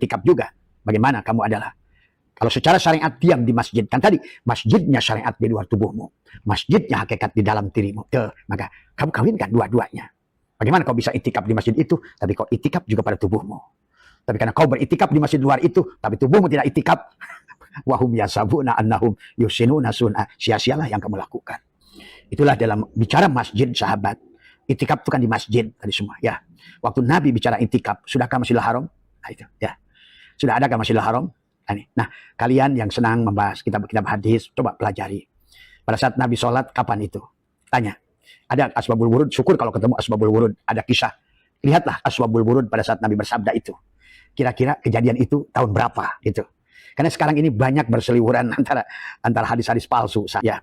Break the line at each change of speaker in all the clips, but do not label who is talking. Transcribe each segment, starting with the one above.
itikaf juga. Bagaimana kamu adalah? Kalau secara syariat diam di masjid, kan tadi masjidnya syariat di luar tubuhmu, masjidnya hakikat di dalam dirimu. Maka kamu kawinkan dua-duanya. Bagaimana kau bisa itikaf di masjid itu, tapi kau itikaf juga pada tubuhmu. Tapi karena kau beritikaf di masjid luar itu, tapi tubuhmu tidak itikaf, wahum yasabuna annahum yusinuna sun'a, sia-sialah yang kamu lakukan. Itulah dalam bicara masjid, sahabat. Itikaf itu kan di masjid tadi semua, ya. Waktu Nabi bicara itikaf, sudahkah Masjidil Haram? Nah itu, ya. Sudah adakah Masjidil Haram? Nah, kalian yang senang membahas kitab-kitab hadis, coba pelajari. Pada saat Nabi sholat, kapan itu? Tanya. Ada asbabul wurud, syukur kalau ketemu asbabul wurud, ada kisah. Lihatlah asbabul wurud pada saat Nabi bersabda itu. Kira-kira kejadian itu tahun berapa gitu. Karena sekarang ini banyak berseliweran antara hadis-hadis palsu. Ya,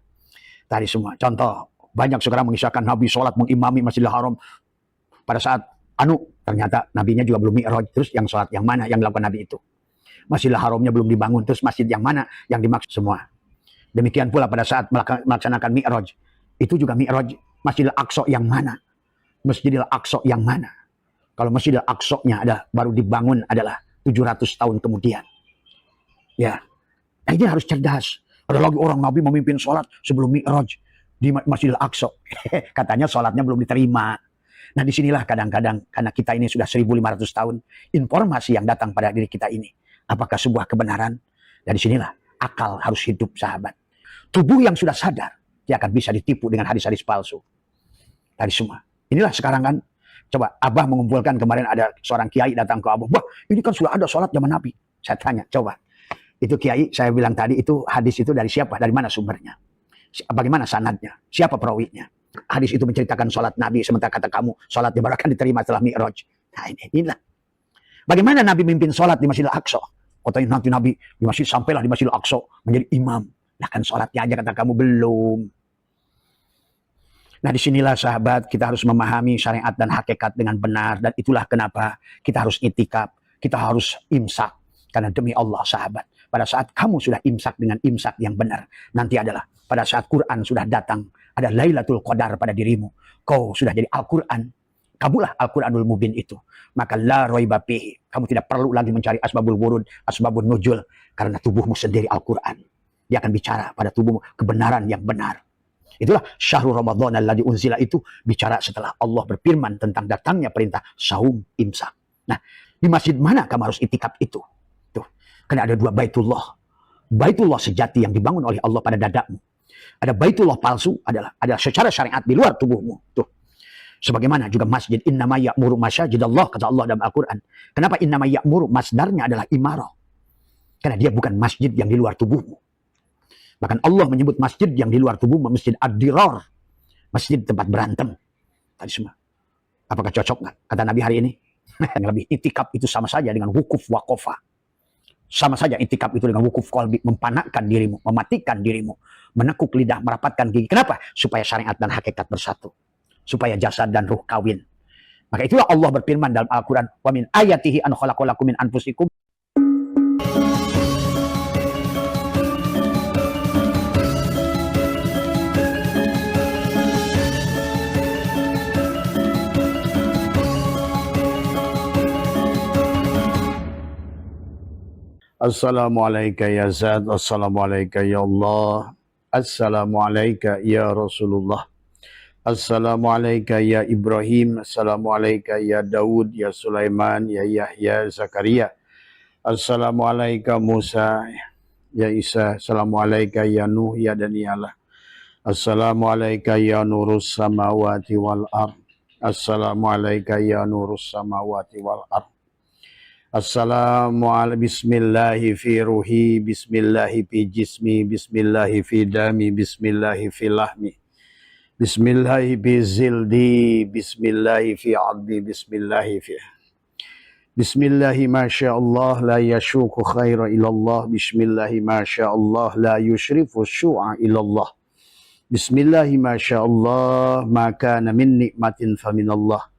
tadi semua. Contoh, banyak sekarang mengisahkan Nabi sholat mengimami Masjidil Haram pada saat ternyata Nabinya juga belum mi'raj. Terus yang sholat yang mana yang dilakukan Nabi itu? Masjidil Haramnya belum dibangun, terus masjid yang mana yang dimaksud semua. Demikian pula pada saat melaksanakan mi'raj. Itu juga mi'raj Masjidil Aqsa yang mana? Masjidil Aqsa yang mana? Kalau Masjidil Aqsa-nya baru dibangun adalah 700 tahun kemudian. Ya, nah ini harus cerdas. Ada lagi orang Nabi memimpin sholat sebelum mi'raj di Masjidil Aqsa. Katanya sholatnya belum diterima. Nah disinilah kadang-kadang karena kita ini sudah 1500 tahun, informasi yang datang pada diri kita ini, apakah sebuah kebenaran? Dari sinilah akal harus hidup, sahabat. Tubuh yang sudah sadar, dia akan bisa ditipu dengan hadis-hadis palsu. Tadi semua. Inilah sekarang kan, coba Abah mengumpulkan kemarin ada seorang kiai datang ke Abah. Wah, ini kan sudah ada sholat zaman Nabi. Saya tanya, coba. Itu kiai, saya bilang tadi, itu hadis itu dari siapa? Dari mana sumbernya? Bagaimana sanadnya? Siapa perawinya? Hadis itu menceritakan sholat Nabi, sementara kata kamu, sholatnya baru akan diterima setelah mi'raj. Nah inilah. Bagaimana Nabi memimpin sholat di Masjidil Aqsa? Katanya nanti Nabi di masjid, sampailah di Masjidil Aqsa menjadi imam. Nah kan sholatnya aja kata kamu belum. Nah disinilah sahabat, kita harus memahami syariat dan hakikat dengan benar. Dan itulah kenapa kita harus itikaf, kita harus imsak. Karena demi Allah sahabat, pada saat kamu sudah imsak dengan imsak yang benar, nanti adalah pada saat Quran sudah datang, ada Lailatul Qadar pada dirimu. Kau sudah jadi Al-Quran. Kamulah Al-Quranul Mubin itu. Maka la raiba fihi. Kamu tidak perlu lagi mencari asbabul wurud, asbabul nuzul. Karena tubuhmu sendiri Al-Quran. Dia akan bicara pada tubuhmu kebenaran yang benar. Itulah syahrul Ramadan alladzi unzila itu bicara setelah Allah berfirman tentang datangnya perintah saum imsak. Nah, di masjid mana kamu harus itikaf itu? Tuh. Karena ada dua baitullah. Baitullah sejati yang dibangun oleh Allah pada dadamu. Ada baitullah palsu adalah secara syariat di luar tubuhmu. Tuh. Sebagaimana juga masjid, innama ya'muru masajidallah, kata Allah dalam Al-Quran. Kenapa innama ya'muru? Masdarnya adalah imarah. Karena dia bukan masjid yang di luar tubuhmu. Bahkan Allah menyebut masjid yang di luar tubuhmu, masjid ad-dirar. Masjid tempat berantem. Tadi semua. Apakah cocok nggak? Kata Nabi hari ini. Yang lebih itikaf itu sama saja dengan wukuf waqafah. Sama saja itikaf itu dengan wukuf qalbi, mempanakkan dirimu, mematikan dirimu, menekuk lidah, merapatkan gigi. Kenapa? Supaya syariat dan hakikat bersatu. Supaya jasad dan ruh kawin. Maka itulah Allah berfirman dalam Al-Quran, wa min ayatihi an khalaqalakum min anfusikum.
Assalamualaikum ya Zad, Assalamualaikum ya Allah, Assalamualaikum ya Rasulullah, Assalamualaikum ya Ibrahim, Assalamualaikum ya Daud, ya Sulaiman, ya Yahya, Zakaria, Assalamualaikum Musa, ya Isa, Assalamualaikum ya Nuh, ya Daniyalah, Assalamualaikum ya Nurus samawati wal ard, Assalamualaikum ya Nurus samawati wal ard. Assalamualaikum, bismillahi fi ruhi, bismillahi fi jismi, bismillahi fi dami, bismillahi fi lahmi, bismillahi fi zildi, bismillahi fi abdi, bismillahi fi bismillahi masyaallah la yashuku khaira ilallah, bismillahi masyaallah la yushrifu syu'a ilallah, bismillahi masyaallah ma kana min nikmatin faminallah,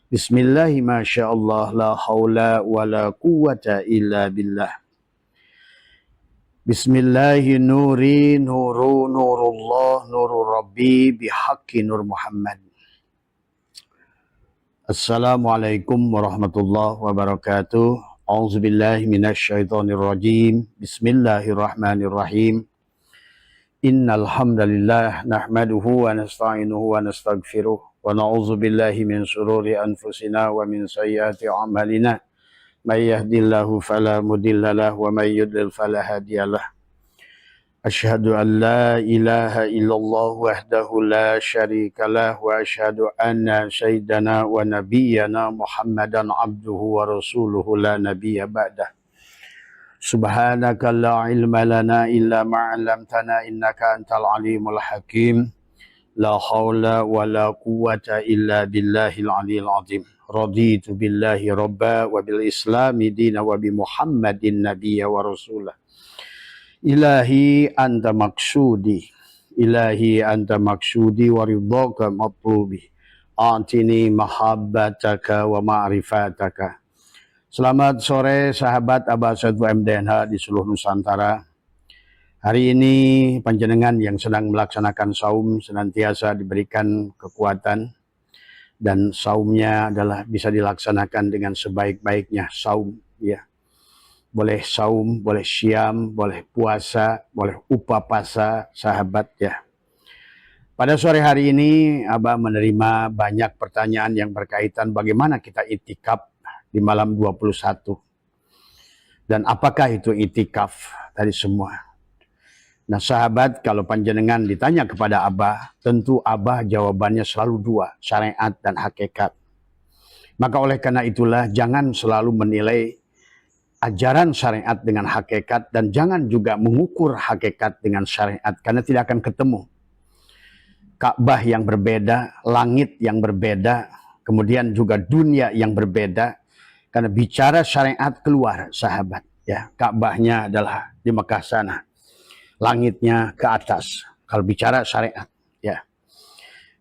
bismillahi masyaallah la haula wa la quwwata illa billah, bismillahi nuri nuru nurullah nuru rabbi bihaqqi nur Muhammad. Assalamualaikum warahmatullahi wabarakatuh. A'udzubillahi minasyaitonirrajim. Bismillahirrahmanirrahim. Innal hamdalillah nahmaduhu wa nasta'inuhu wa nastaghfiruh wa na'udzu billahi min shururi anfusina wa min sayyiati a'malina. May yahdihillahu fala mudilla lahu wa may yudlil fala hadiyalah. Asyhadu an la ilaha illallah wahdahu la syarika lah wa asyhadu anna sayyidana wa nabiyyana Muhammadan abduhu wa rasuluhu la nabiyya ba'dah. Subhanaka la ilma lana illa ma 'allamtana innaka antal alimul hakim. La haula wa la quwwata illa billahil aliyil azim. Raditu billahi rabba wa bil islami dina wa bi Muhammadin nabiyya wa rasulah. Ilahi anta maksudi, ilahi anta maksudi wa ridhaka matlubi. Atini mahabbataka wa ma'rifataka. Selamat sore sahabat Abah Satu MDNH di seluruh Nusantara. Hari ini panjenengan yang sedang melaksanakan saum senantiasa diberikan kekuatan dan saumnya adalah bisa dilaksanakan dengan sebaik-baiknya saum, ya. Boleh saum, boleh syam, boleh puasa, boleh upapasa, sahabat, ya. Pada sore hari ini, Abah menerima banyak pertanyaan yang berkaitan bagaimana kita itikaf di malam 21. Dan apakah itu itikaf tadi semua. Nah sahabat, kalau panjenengan ditanya kepada Abah, tentu Abah jawabannya selalu dua, syariat dan hakikat. Maka oleh karena itulah, jangan selalu menilai ajaran syariat dengan hakikat dan jangan juga mengukur hakikat dengan syariat karena tidak akan ketemu. Ka'bah yang berbeda, langit yang berbeda, kemudian juga dunia yang berbeda karena bicara syariat keluar, sahabat, ya. Ka'bahnya adalah di Mekah sana, langitnya ke atas kalau bicara syariat, ya.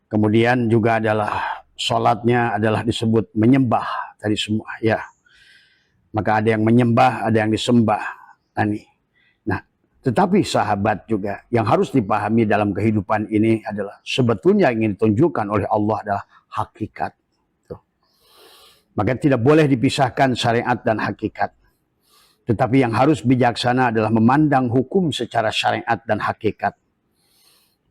Kemudian juga adalah sholatnya adalah disebut menyembah tadi semua, ya. Maka ada yang menyembah, ada yang disembah. Nah, tetapi sahabat juga yang harus dipahami dalam kehidupan ini adalah sebetulnya yang ingin ditunjukkan oleh Allah adalah hakikat. Tuh. Maka tidak boleh dipisahkan syariat dan hakikat. Tetapi yang harus bijaksana adalah memandang hukum secara syariat dan hakikat.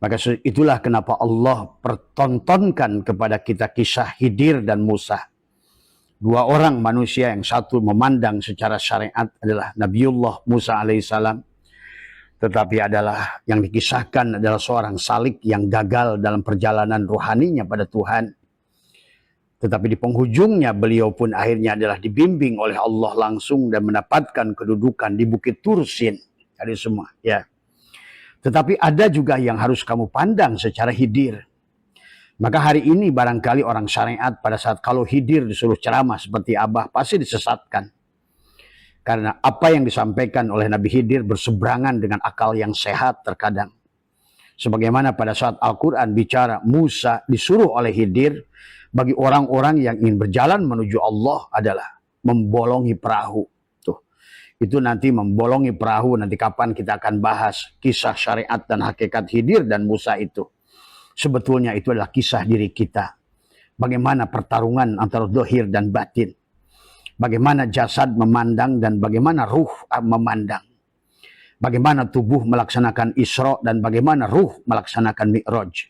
Maka itulah kenapa Allah pertontonkan kepada kita kisah Khidir dan Musa. Dua orang manusia, yang satu memandang secara syariat adalah Nabiullah Musa alaihissalam, tetapi adalah yang dikisahkan adalah seorang salik yang gagal dalam perjalanan rohaninya pada Tuhan. Tetapi di penghujungnya beliau pun akhirnya adalah dibimbing oleh Allah langsung dan mendapatkan kedudukan di Bukit Tursin. Tadi semua, ya. Tetapi ada juga yang harus kamu pandang secara Khidir. Maka hari ini barangkali orang syariat pada saat kalau Khidir disuruh ceramah seperti Abah pasti disesatkan. Karena apa yang disampaikan oleh Nabi Khidir berseberangan dengan akal yang sehat terkadang. Sebagaimana pada saat Al-Quran bicara Musa disuruh oleh Khidir bagi orang-orang yang ingin berjalan menuju Allah adalah membolongi perahu. Tuh. Itu nanti membolongi perahu, nanti kapan kita akan bahas kisah syariat dan hakikat Khidir dan Musa itu. Sebetulnya itu adalah kisah diri kita. Bagaimana pertarungan antara zahir dan batin. Bagaimana jasad memandang dan bagaimana ruh memandang. Bagaimana tubuh melaksanakan Isra dan bagaimana ruh melaksanakan Mi'raj.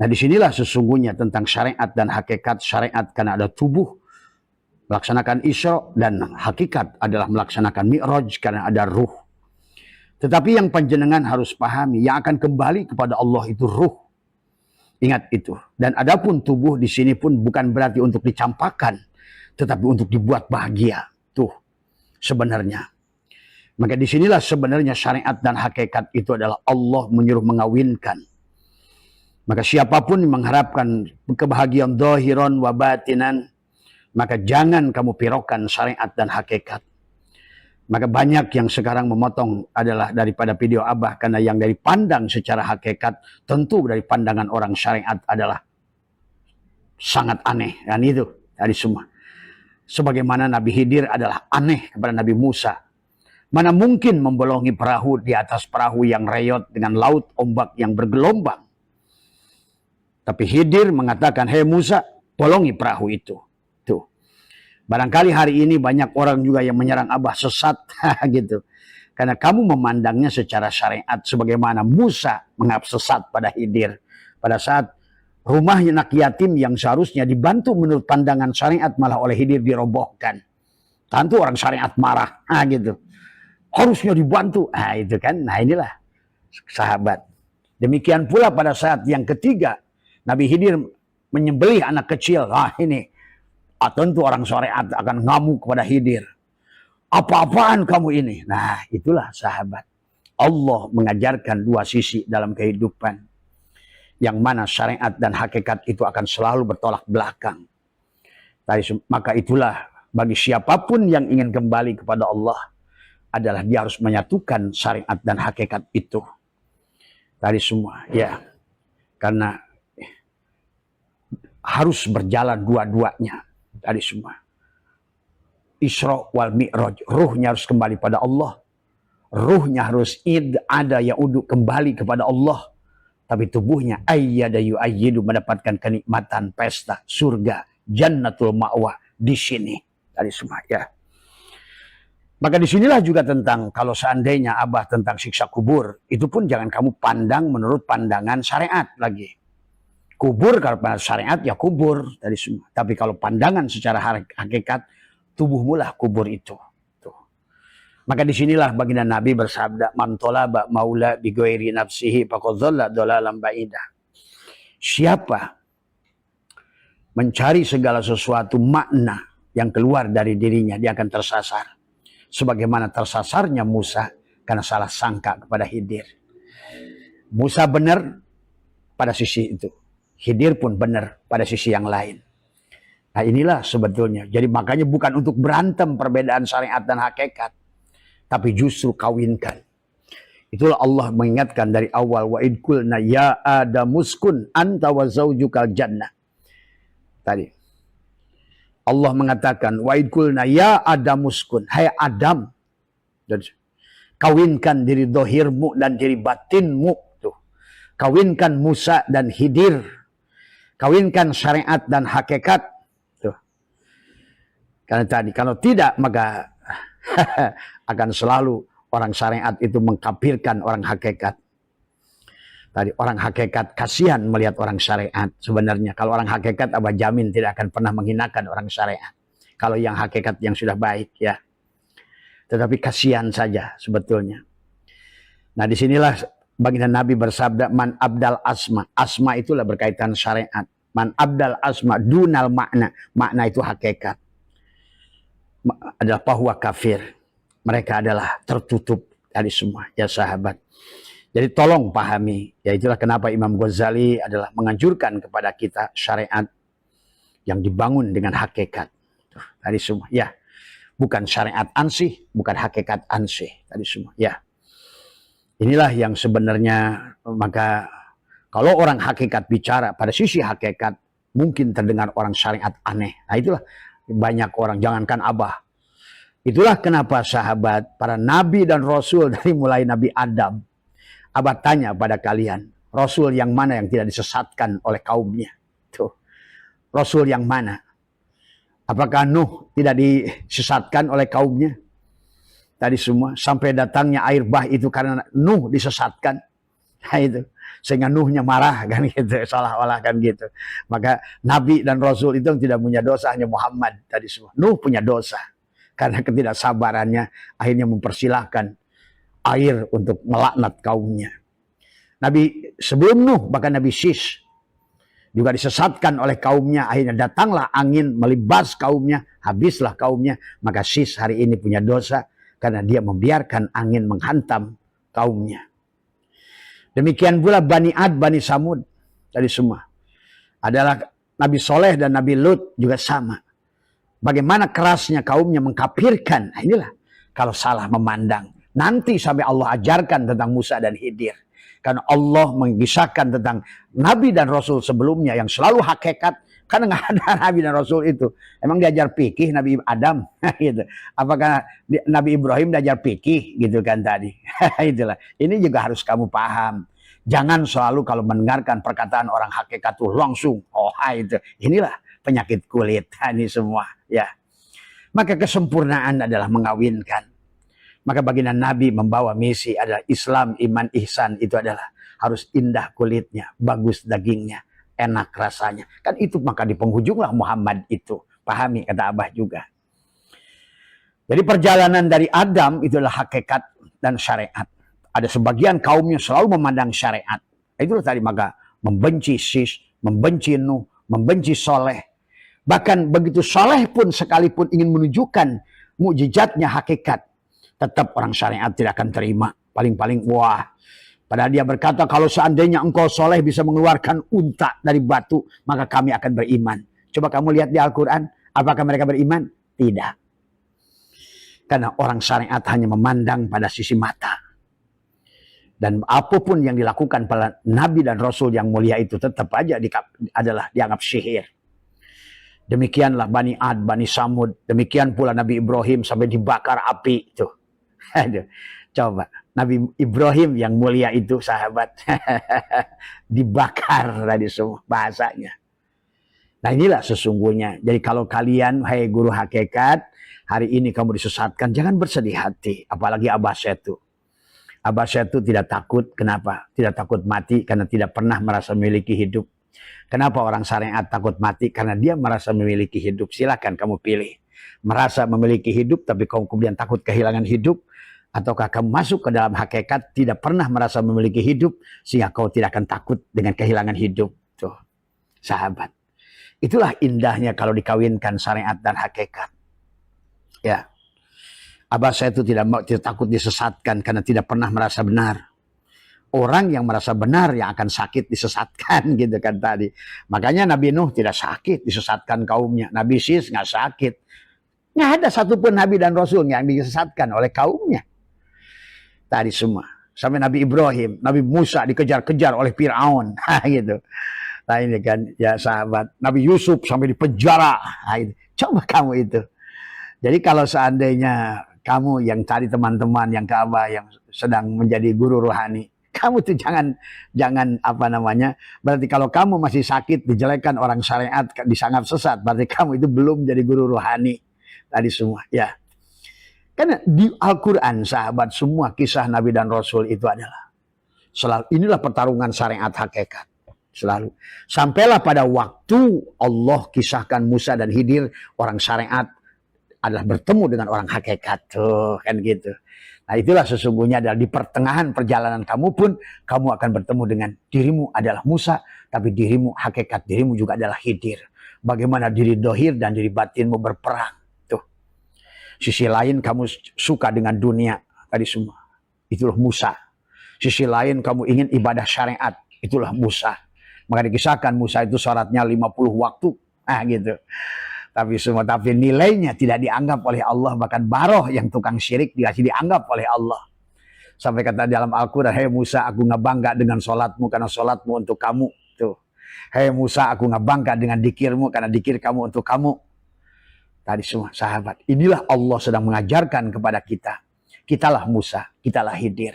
Nah disinilah sesungguhnya tentang syariat dan hakikat. Syariat karena ada tubuh melaksanakan Isra dan hakikat adalah melaksanakan Mi'raj karena ada ruh. Tetapi yang panjenengan harus pahami, yang akan kembali kepada Allah itu ruh. Ingat itu. Dan adapun tubuh di sini pun bukan berarti untuk dicampakkan, tetapi untuk dibuat bahagia. Tuh, sebenarnya. Maka disinilah sebenarnya syariat dan hakikat itu adalah Allah menyuruh mengawinkan. Maka siapapun yang mengharapkan kebahagiaan zahiran wa batinan, maka jangan kamu pirokan syariat dan hakikat. Maka banyak yang sekarang memotong adalah daripada video Abah karena yang dari pandang secara hakikat tentu dari pandangan orang syariat adalah sangat aneh. Dan itu tadi semua. Sebagaimana Nabi Khidir adalah aneh kepada Nabi Musa. Mana mungkin membolongi perahu di atas perahu yang reyot dengan laut ombak yang bergelombang. Tapi Khidir mengatakan, "Hei Musa, bolongi perahu itu." Tuh.
Barangkali hari ini banyak orang juga yang menyerang Abah sesat gitu. Karena kamu memandangnya secara syariat sebagaimana Musa menganggap sesat pada Khidir. Pada saat rumahnya anak yatim yang seharusnya dibantu menurut pandangan syariat malah oleh Khidir dirobohkan. Tentu orang syariat marah, gitu. Harusnya dibantu, itu kan. Nah inilah sahabat. Demikian pula pada saat yang ketiga, Nabi Khidir menyembelih anak kecil. Ini tentu orang syariat akan ngamuk kepada Khidir. Apa-apaan kamu ini? Nah itulah sahabat. Allah mengajarkan dua sisi dalam kehidupan. Yang mana syariat dan hakikat itu akan selalu bertolak belakang. Maka itulah bagi siapapun yang ingin kembali kepada Allah adalah dia harus menyatukan syariat dan hakikat itu. Tadi semua, ya. Karena harus berjalan dua-duanya. Tadi semua. Isra wal Mi'raj. Ruhnya harus kembali pada Allah. Ruhnya harus ada ya'udu kembali kepada Allah. Tapi tubuhnya ayyada yu'ayyidu mendapatkan kenikmatan pesta surga jannatul ma'wa di sini. Tadi semua, ya. Maka disinilah juga tentang kalau seandainya Abah tentang siksa kubur, itu pun jangan kamu pandang menurut pandangan syariat lagi. Kubur kalau syariat ya kubur tadi semua. Tapi kalau pandangan secara hakikat, tubuhmu lah kubur itu. Tuh. Maka disinilah baginda Nabi bersabda, man talaba maula bi ghairi nafsihi faqad dhalla dhalalan ba'idah. Siapa mencari segala sesuatu makna yang keluar dari dirinya, dia akan tersasar. Sebagaimana tersasarnya Musa karena salah sangka kepada Khidir. Musa benar pada sisi itu. Khidir pun benar pada sisi yang lain. Nah inilah sebetulnya. Jadi makanya bukan untuk berantem perbedaan syariat dan hakikat. Tapi justru kawinkan. Itulah Allah mengingatkan dari awal. Wa idkulna ya adamuskun anta wa zawjukal jannah. Tadi. Allah mengatakan, wa idkulna ya adamuskun, hai Adam, kawinkan diri dohirmu dan diri batinmu. Tuh. Kawinkan Musa dan Khidir. Kawinkan syariat dan hakikat. Tuh. Karena tadi, kalau tidak, maka akan selalu orang syariat itu mengkafirkan orang hakikat. Tadi orang hakikat kasihan melihat orang syariat. Sebenarnya kalau orang hakikat Abah jamin tidak akan pernah menghinakan orang syariat. Kalau yang hakikat yang sudah baik ya. Tetapi kasihan saja sebetulnya. Nah disinilah baginda Nabi bersabda man abdal asma. Asma itulah berkaitan syariat. Man abdal asma dunal makna. Makna itu hakikat. Adalah bahwa kafir. Mereka adalah tertutup dari semua ya sahabat. Jadi tolong pahami, ya itulah kenapa Imam Ghazali adalah menganjurkan kepada kita syariat yang dibangun dengan hakikat. Tuh, tadi semua, ya. Bukan syariat ansih, bukan hakikat ansih. Tadi semua, ya. Inilah yang sebenarnya, maka kalau orang hakikat bicara pada sisi hakikat, mungkin terdengar orang syariat aneh. Nah itulah banyak orang, jangankan Abah. Itulah kenapa sahabat, para nabi dan rasul dari mulai Nabi Adam, Abah tanya pada kalian, Rasul yang mana yang tidak disesatkan oleh kaumnya? Tuh. Rasul yang mana? Apakah Nuh tidak disesatkan oleh kaumnya? Tadi semua, sampai datangnya air bah itu karena Nuh disesatkan. Nah itu. Sehingga Nuhnya marah kan gitu, seolah-olah kan gitu. Maka Nabi dan Rasul itu tidak punya dosa, hanya Muhammad tadi semua. Nuh punya dosa. Karena ketidaksabarannya akhirnya mempersilahkan air untuk melaknat kaumnya. Nabi sebelum Nuh, bahkan Nabi Sis juga disesatkan oleh kaumnya. Akhirnya datanglah angin melibas kaumnya, habislah kaumnya. Maka Sis hari ini punya dosa karena dia membiarkan angin menghantam kaumnya. Demikian pula Bani Ad, Bani Samud tadi semua adalah Nabi Soleh dan Nabi Lut juga sama. Bagaimana kerasnya kaumnya mengkafirkan. Nah, inilah kalau salah memandang. Nanti sampai Allah ajarkan tentang Musa dan Khidir. Karena Allah mengisahkan tentang Nabi dan Rasul sebelumnya yang selalu hakikat. Karena nggak ada Nabi dan Rasul itu. Emang diajar fikih Nabi Adam? Gitu. Apakah Nabi Ibrahim diajar fikih? Gitu kan tadi. Itulah. Ini juga harus kamu paham. Jangan selalu kalau mendengarkan perkataan orang hakikat itu langsung. Oh itu. Inilah penyakit kulit. Ini semua. Ya. Maka kesempurnaan adalah mengawinkan. Maka baginda Nabi membawa misi adalah Islam, iman, ihsan. Itu adalah harus indah kulitnya, bagus dagingnya, enak rasanya. Kan itu maka di penghujunglah Muhammad itu. Pahami kata Abah juga. Jadi perjalanan dari Adam itulah hakikat dan syariat. Ada sebagian kaumnya selalu memandang syariat. Itulah tadi maka membenci Sis, membenci Nuh, membenci Soleh. Bahkan begitu Soleh pun sekalipun ingin menunjukkan mukjizatnya hakikat, tetap orang syariat tidak akan terima. Paling-paling wah. Padahal dia berkata kalau seandainya engkau soleh bisa mengeluarkan unta dari batu, maka kami akan beriman. Coba kamu lihat di Al-Quran, apakah mereka beriman? Tidak. Karena orang syariat hanya memandang pada sisi mata. Dan apapun yang dilakukan pada Nabi dan Rasul yang mulia itu tetap aja adalah dianggap sihir. Demikianlah Bani Ad, Bani Samud. Demikian pula Nabi Ibrahim sampai dibakar api itu. Coba Nabi Ibrahim yang mulia itu sahabat dibakar tadi semua bahasanya. Nah inilah sesungguhnya. Jadi kalau kalian, hai guru hakikat, hari ini kamu disesatkan, jangan bersedih hati. Apalagi Abah Setu. Abah Setu tidak takut. Kenapa? Tidak takut mati karena tidak pernah merasa memiliki hidup. Kenapa orang syariat takut mati? Karena dia merasa memiliki hidup. Silakan kamu pilih. Merasa memiliki hidup tapi kamu kemudian takut kehilangan hidup. Ataukah kamu masuk ke dalam hakikat tidak pernah merasa memiliki hidup sehingga kau tidak akan takut dengan kehilangan hidup. Tuh, sahabat. Itulah indahnya kalau dikawinkan syariat dan hakikat. Ya. Abah saya itu tidak takut disesatkan karena tidak pernah merasa benar. Orang yang merasa benar yang akan sakit disesatkan gitu kan tadi. Makanya Nabi Nuh tidak sakit disesatkan kaumnya. Nabi Sis nggak sakit. Nggak ada satupun Nabi dan Rasul yang disesatkan oleh kaumnya. Tadi semua. Sampai Nabi Ibrahim, Nabi Musa dikejar-kejar oleh Fir'aun. Gitu. Nah ini kan ya sahabat. Nabi Yusuf sampai dipenjara. Nah, coba kamu itu. Jadi kalau seandainya kamu yang cari teman-teman yang ke Abah yang sedang menjadi guru rohani, kamu tuh jangan apa namanya. Berarti kalau kamu masih sakit dijelekan orang syariat disanggap sesat, berarti kamu itu belum jadi guru rohani. Tadi semua ya. Karena di Al-Quran sahabat semua kisah Nabi dan Rasul itu adalah selalu inilah pertarungan syariat hakikat. Selalu. Sampailah pada waktu Allah kisahkan Musa dan Khidir, orang syariat adalah bertemu dengan orang hakikat. Tuh, kan gitu. Nah itulah sesungguhnya adalah di pertengahan perjalanan kamu pun kamu akan bertemu dengan dirimu adalah Musa, tapi dirimu hakikat dirimu juga adalah Khidir. Bagaimana diri dohir dan diri batinmu berperang. Sisi lain kamu suka dengan dunia tadi semua. Itulah Musa. Sisi lain kamu ingin ibadah syariat. Itulah Musa. Maka dikisahkan Musa itu syaratnya 50 waktu. Gitu. Tapi nilainya tidak dianggap oleh Allah. Bahkan Baroh yang tukang syirik dikasih dianggap oleh Allah. Sampai kata dalam Al-Quran, hei Musa aku nggak bangga dengan sholatmu karena sholatmu untuk kamu. Tuh. Hei Musa aku nggak bangga dengan dikirmu karena dikir kamu untuk kamu. Tadi semua sahabat. Inilah Allah sedang mengajarkan kepada kita. Kitalah Musa, kitalah Khidir.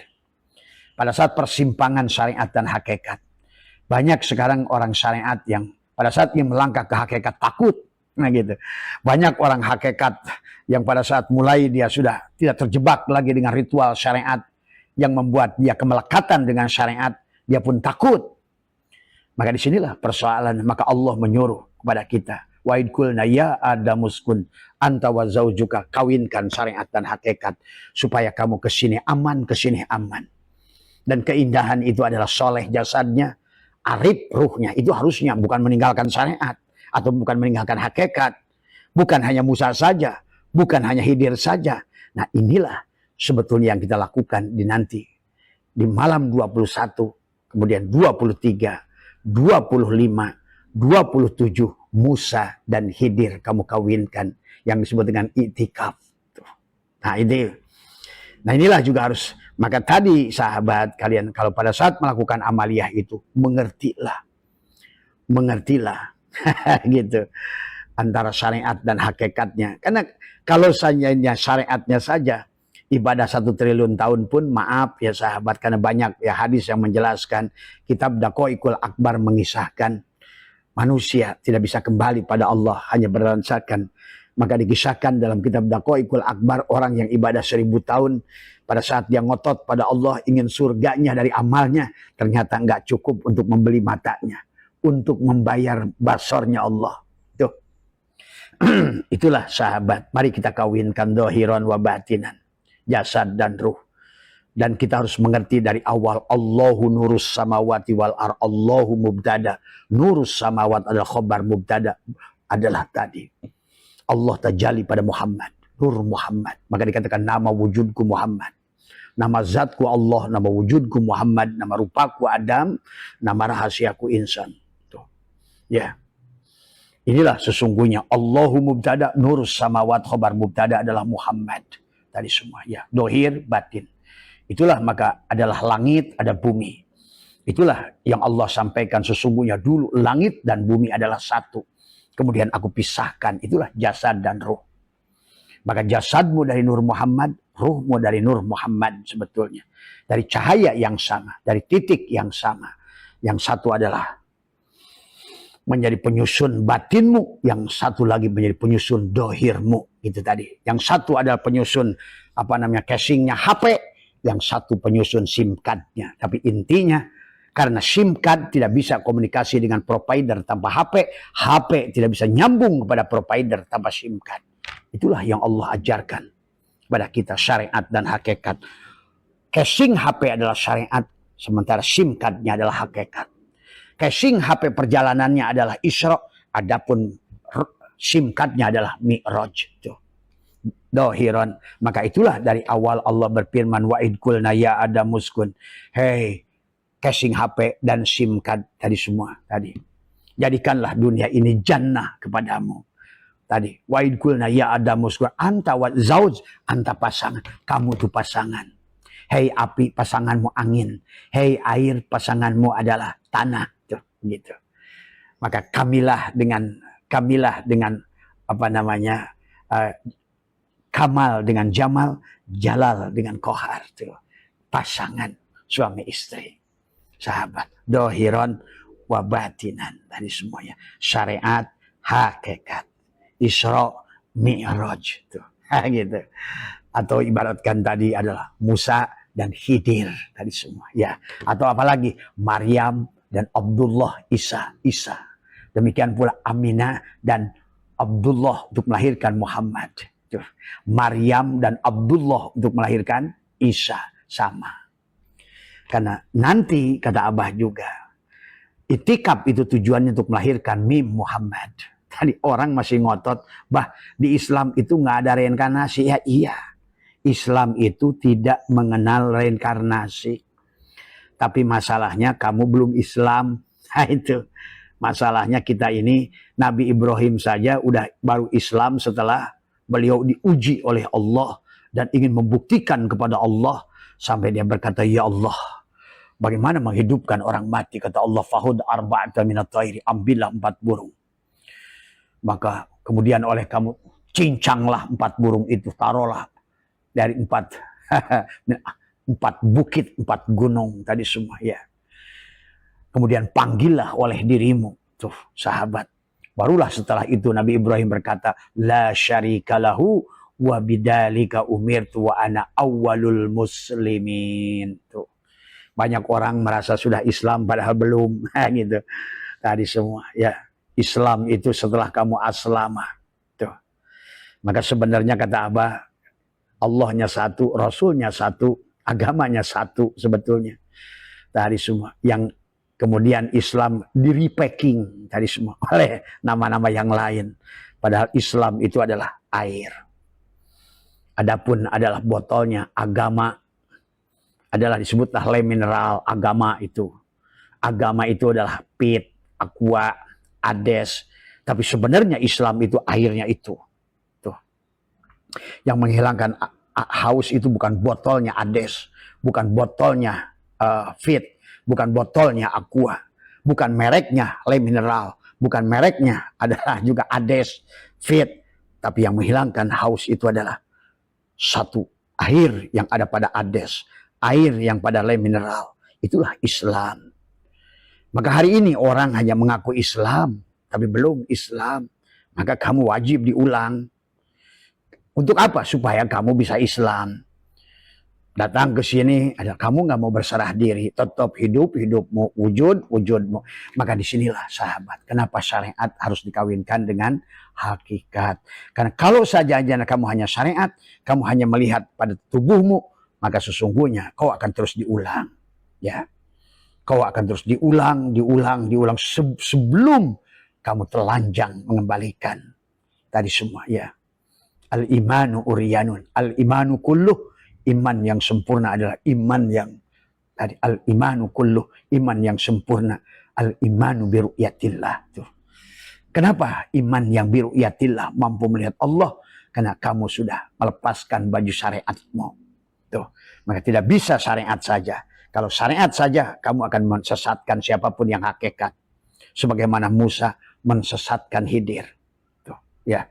Pada saat persimpangan syariat dan hakikat. Banyak sekarang orang syariat yang pada saat dia melangkah ke hakikat takut. Nah gitu. Banyak orang hakikat yang pada saat mulai dia sudah tidak terjebak lagi dengan ritual syariat. Yang membuat dia kemelekatan dengan syariat. Dia pun takut. Maka disinilah persoalan. Maka Allah menyuruh kepada kita. Wa id qulna ya adamuskun anta wa zaujuka, kawinkan syariat dan hakikat supaya kamu kesini aman, kesini aman. Dan keindahan itu adalah soleh jasadnya, arif ruhnya. Itu harusnya bukan meninggalkan syariat atau bukan meninggalkan hakikat. Bukan hanya Musa saja, bukan hanya Khidir saja. Nah inilah sebetulnya yang kita lakukan di nanti di malam 21, kemudian 23, 25, 27 Musa dan Khidir kamu kawinkan yang disebut dengan i'tikaf. Nah inilah juga harus. Maka tadi sahabat kalian kalau pada saat melakukan amaliyah itu mengertilah gitu antara syariat dan hakikatnya. Karena kalau saja syariatnya saja ibadah 1 triliun tahun pun maaf ya sahabat, karena banyak ya hadis yang menjelaskan. Kitab Daqaiqul Akbar mengisahkan manusia tidak bisa kembali pada Allah hanya berdasarkan Maka dikisahkan dalam kitab Daqaiqul Akbar, orang yang ibadah 1000 tahun, pada saat dia ngotot pada Allah ingin surganya dari amalnya, ternyata nggak cukup untuk membeli matanya, untuk membayar basornya Allah. Tuh. Itulah sahabat. Mari kita kawinkan dohiron wa batinan, jasad dan ruh. Dan kita harus mengerti dari awal, Allahu nurus samawati wal ar, Allahu mubtada. Nurus samawat adalah khobar, mubtada adalah tadi. Allah tajalli pada Muhammad, Nur Muhammad. Maka dikatakan nama wujudku Muhammad. Nama zatku Allah, nama wujudku Muhammad, nama rupaku Adam, nama rahasiaku insan. Tuh. Ya. Inilah sesungguhnya Allahu mubtada, nurus samawat, khobar mubtada adalah Muhammad. Tadi semua. Ya. Dohir, batin. Itulah maka adalah langit, ada bumi. Itulah yang Allah sampaikan, sesungguhnya dulu langit dan bumi adalah satu. Kemudian aku pisahkan, itulah jasad dan ruh. Maka jasadmu dari Nur Muhammad, ruhmu dari Nur Muhammad sebetulnya. Dari cahaya yang sama, dari titik yang sama. Yang satu adalah menjadi penyusun batinmu, yang satu lagi menjadi penyusun dohirmu. Itu tadi. Yang satu adalah penyusun casingnya HP, yang satu penyusun SIM card-nya. Tapi intinya, karena SIM card tidak bisa komunikasi dengan provider tanpa HP, HP tidak bisa nyambung kepada provider tanpa SIM card. Itulah yang Allah ajarkan kepada kita, syariat dan hakikat. Casing HP adalah syariat, sementara SIM card-nya adalah hakikat. Casing HP perjalanannya adalah Isra, adapun SIM card-nya adalah Mi'raj. Dohiron. Maka itulah dari awal Allah berfirman, wa'id kulna ya Adam muskun. Hei, casing HP dan SIM card tadi semua tadi. Jadikanlah dunia ini jannah kepadamu. Tadi, wa'id kulna ya Adam muskun, anta wa zauj, anta pasangan, kamu tuh pasangan. Hei api, pasanganmu angin. Hei air, pasanganmu adalah tanah. Tuh, gitu. Maka kamilah dengan Kamal dengan Jamal, Jalal dengan Kohar. Tuh. Pasangan suami istri. Sahabat. Dohiron wabatinan. Tadi semuanya. Syariat, hakikat. Isra, Mi'raj. Tuh. Gitu. Atau ibaratkan tadi adalah Musa dan Khidir. Tadi semua. Ya. Atau apalagi Maryam dan Abdullah Isa. Demikian pula Aminah dan Abdullah untuk melahirkan Muhammad. Maryam dan Abdullah untuk melahirkan Isa, sama. Karena nanti kata Abah juga, itikaf itu tujuannya untuk melahirkan Mim Muhammad. Tadi orang masih ngotot, bah di Islam itu nggak ada reinkarnasi. Ya iya, Islam itu tidak mengenal reinkarnasi. Tapi masalahnya kamu belum Islam. Nah itu masalahnya, kita ini Nabi Ibrahim saja baru Islam setelah beliau diuji oleh Allah dan ingin membuktikan kepada Allah sampai dia berkata, ya Allah, bagaimana menghidupkan orang mati? Kata Allah, fahud arba'ata minat thairi, ambillah 4 burung. Maka kemudian oleh kamu cincanglah 4 burung itu, taruhlah dari 4 bukit, 4 gunung tadi semua ya. Kemudian panggillah oleh dirimu. Tuh sahabat. Barulah setelah itu Nabi Ibrahim berkata, la syarika lahu wa bidzalika umirtu wa ana awwalul muslimin. Tuh. Banyak orang merasa sudah Islam padahal belum. Gitu. Tadi semua ya. Islam itu setelah kamu aslama. Tuh. Maka sebenarnya kata Abah, Allahnya satu, Rasulnya satu, agamanya satu sebetulnya. Tadi semua. Yang kemudian Islam di-repacking tadi semua oleh nama-nama yang lain. Padahal Islam itu adalah air. Adapun adalah botolnya, agama adalah disebutlah le mineral, agama itu. Agama itu adalah pit, aqua, ades. Tapi sebenarnya Islam itu airnya itu. Tuh. Yang menghilangkan haus itu bukan botolnya ades, bukan botolnya fit, bukan botolnya aqua, bukan mereknya le mineral, bukan mereknya adalah juga ades, fit, tapi yang menghilangkan haus itu adalah satu air yang ada pada ades, air yang pada le mineral. Itulah Islam. Maka hari ini orang hanya mengaku Islam, tapi belum Islam. Maka kamu wajib diulang. Untuk apa? Supaya kamu bisa Islam. Datang ke sini, ada kamu nggak mau berserah diri, tetap hidup, hidupmu, wujud, wujudmu. Maka disinilah sahabat, kenapa syariat harus dikawinkan dengan hakikat. Karena kalau saja kamu hanya syariat, kamu hanya melihat pada tubuhmu, maka sesungguhnya kau akan terus diulang. Ya, kau akan terus diulang sebelum kamu telanjang mengembalikan tadi semua. Ya, al-imanu uryanun, al-imanu kulluh. Iman yang sempurna adalah iman yang tadi al-imanu kulluh, iman yang sempurna, al-imanu biru'yatillah. Tuh. Kenapa iman yang biru'yatillah mampu melihat Allah? Karena kamu sudah melepaskan baju syariatmu. Tuh. Maka tidak bisa syariat saja. Kalau syariat saja, kamu akan mensesatkan siapapun yang hakikat. Sebagaimana Musa mensesatkan Khidir. Tuh. Ya.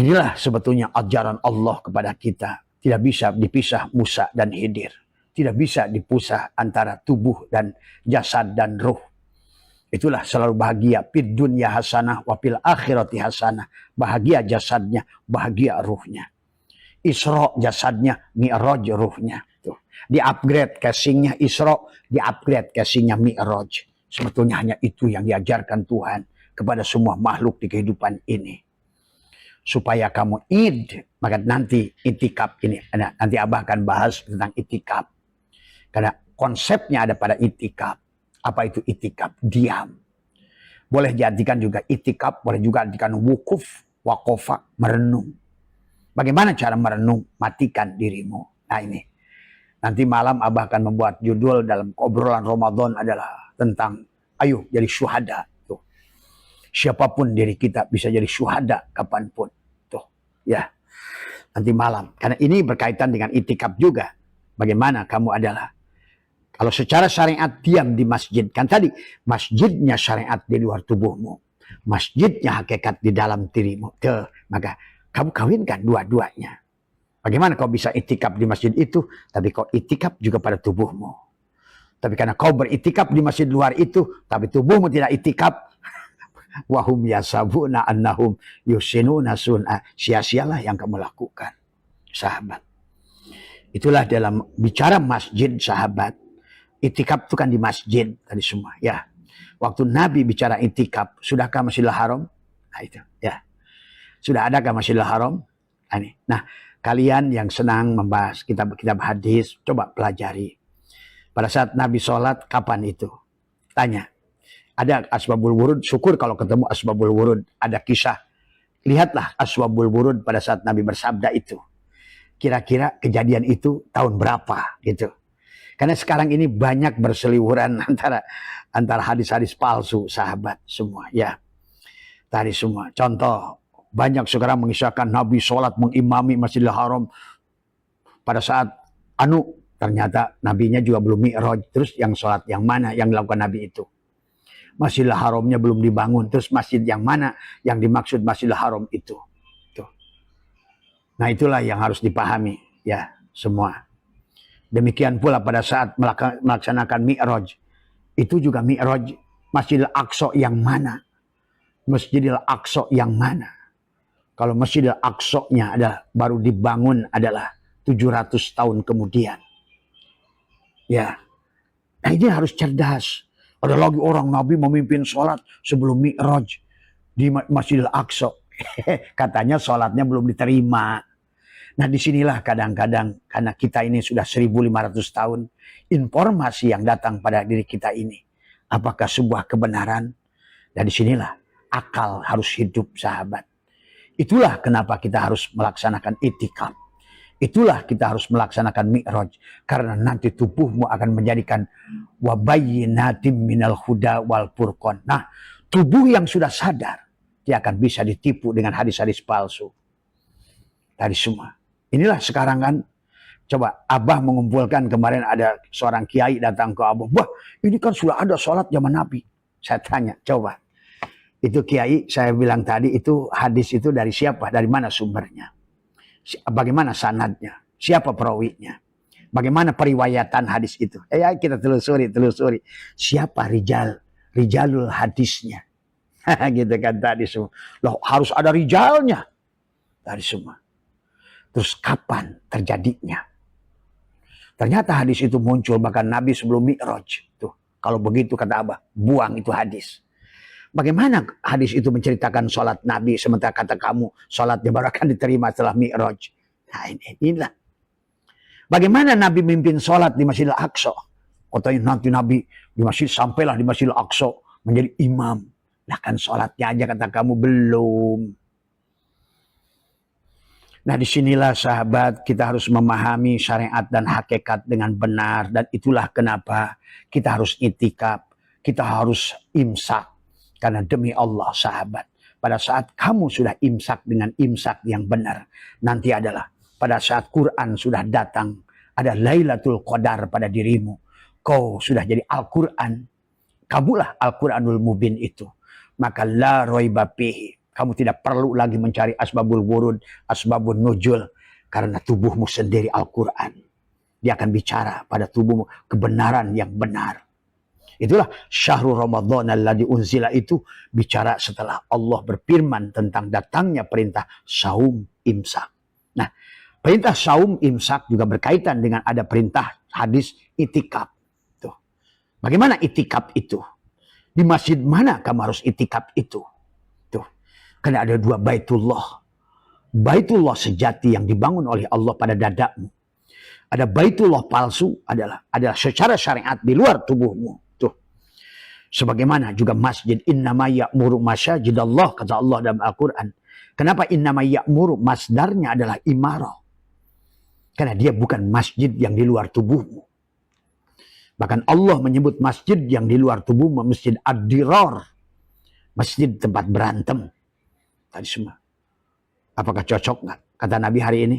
Inilah sebetulnya ajaran Allah kepada kita. Tidak bisa dipisah Musa dan Khidir. Tidak bisa dipisah antara tubuh dan jasad dan ruh. Itulah selalu bahagia. Fid dunya hasanah wa fil akhirati hasanah. Bahagia jasadnya, bahagia ruhnya. Isra jasadnya, mi'raj ruhnya. Tuh. Di-upgrade casingnya Isra, di-upgrade casingnya mi'raj. Sebetulnya hanya itu yang diajarkan Tuhan kepada semua makhluk di kehidupan ini. Supaya kamu maka nanti itikaf ini, nanti Abah akan bahas tentang itikaf. Karena konsepnya ada pada itikaf. Apa itu itikaf? Diam. Boleh diartikan juga itikaf, boleh juga diartikan wukuf, wakofa, merenung. Bagaimana cara merenung? Matikan dirimu. Nah ini. Nanti malam Abah akan membuat judul dalam obrolan Ramadan adalah tentang ayo jadi syuhada. Tuh. Siapapun diri kita bisa jadi syuhada kapanpun. Tuh, ya. Nanti malam. Karena ini berkaitan dengan itikaf juga. Bagaimana kamu adalah. Kalau secara syariat diam di masjid. Kan tadi masjidnya syariat di luar tubuhmu. Masjidnya hakikat di dalam dirimu. Tuh, maka kamu kawinkan dua-duanya. Bagaimana kau bisa itikaf di masjid itu. Tapi kau itikaf juga pada tubuhmu. Tapi karena kau beritikaf di masjid luar itu. Tapi tubuhmu tidak itikaf. Wahum yasabuna annahum yusinuna sun'a. Sia-sialah yang kamu lakukan, sahabat. Itulah dalam bicara masjid, sahabat. Itikaf itu kan di masjid tadi semua, ya. Waktu Nabi bicara itikaf, sudahkah Masjidil Haram? Nah itu, ya. Sudah adakah Masjidil Haram? Nah, kalian yang senang membahas kitab-kitab hadis, coba pelajari. Pada saat Nabi sholat, kapan itu? Tanya. Ada asbabul wurud, syukur kalau ketemu asbabul wurud. Ada kisah. Lihatlah asbabul wurud pada saat Nabi bersabda itu. Kira-kira kejadian itu tahun berapa gitu. Karena sekarang ini banyak berseliweran antara hadis-hadis palsu, sahabat semua. Ya, tadi semua. Contoh, banyak sekarang mengisahkan Nabi sholat mengimami Masjidil Haram. Pada saat ternyata Nabinya juga belum mi'raj. Terus yang sholat yang mana yang dilakukan Nabi itu? Masjidil Haramnya belum dibangun. Terus masjid yang mana yang dimaksud Masjidil Haram itu? Tuh. Nah itulah yang harus dipahami. Ya semua. Demikian pula pada saat melaksanakan mi'raj. Itu juga mi'raj Masjidil Aqsa yang mana? Masjidil Aqsa yang mana? Kalau Masjidil Aqsa-nya adalah baru dibangun adalah 700 tahun kemudian. Ya. Nah ini harus cerdas. Ada lagi orang Nabi memimpin sholat sebelum mi'raj di Masjidil Aqsa. Katanya sholatnya belum diterima. Nah disinilah kadang-kadang karena kita ini sudah 1500 tahun. Informasi yang datang pada diri kita ini. Apakah sebuah kebenaran? Dan disinilah akal harus hidup, sahabat. Itulah kenapa kita harus melaksanakan itikaf. Itulah kita harus melaksanakan mi'raj. Karena nanti tubuhmu akan menjadikan wabayyinatim minal huda wal furqan. Nah, tubuh yang sudah sadar, dia akan bisa ditipu dengan hadis-hadis palsu. Tadi semua. Inilah sekarang kan, coba Abah mengumpulkan kemarin ada seorang kiai datang ke Abah. Wah, ini kan sudah ada sholat zaman Nabi. Saya tanya, coba. Itu kiai, saya bilang tadi itu hadis itu dari siapa? Dari mana sumbernya? Bagaimana sanadnya? Siapa perawinya? Bagaimana periwayatan hadis itu? Kita telusuri. Siapa rijalul hadisnya? Gitu kan tadi semua. Loh, harus ada rijalnya. Tadi semua. Terus kapan terjadinya? Ternyata hadis itu muncul bahkan Nabi sebelum Mi'raj. Tuh, kalau begitu kata Abah, buang itu hadis. Bagaimana hadis itu menceritakan sholat Nabi sementara kata kamu sholatnya baru akan diterima setelah Mi'raj? Nah inilah. Bagaimana Nabi memimpin sholat di Masjidil Aqsa? Katanya nanti Nabi di masjid sampailah di Masjidil Aqsa menjadi imam. Nah kan sholatnya aja kata kamu belum. Nah disinilah sahabat kita harus memahami syariat dan hakikat dengan benar. Dan itulah kenapa kita harus itikaf. Kita harus imsak. Karena demi Allah sahabat. Pada saat kamu sudah imsak dengan imsak yang benar. Nanti adalah pada saat Quran sudah datang. Ada Lailatul Qadar pada dirimu. Kau sudah jadi Al-Quran. Kamulah Al-Quranul Mubin itu. Maka la roiba fihi. Kamu tidak perlu lagi mencari asbabul wurud, asbabun nuzul. Karena tubuhmu sendiri Al-Quran. Dia akan bicara pada tubuhmu kebenaran yang benar. Itulah syahrul Ramadan alladzi unzila itu bicara setelah Allah berfirman tentang datangnya perintah saum imsak. Nah, perintah saum imsak juga berkaitan dengan ada perintah hadis itikaf. Tuh. Bagaimana itikaf itu? Di masjid mana kamu harus itikaf itu? Karena ada dua Baitullah. Baitullah sejati yang dibangun oleh Allah pada dadamu. Ada Baitullah palsu adalah secara syariat di luar tubuhmu. Tuh. Sebagaimana juga masjid innama ya'muru masajidallah kata Allah dalam Al-Quran. Kenapa innama ya'muru? Masdarnya adalah imarah. Karena dia bukan masjid yang di luar tubuhmu. Bahkan Allah menyebut masjid yang di luar tubuhmu masjid ad-dirar. Masjid tempat berantem. Tadi semua. Apakah cocok nggak? Kata Nabi hari ini.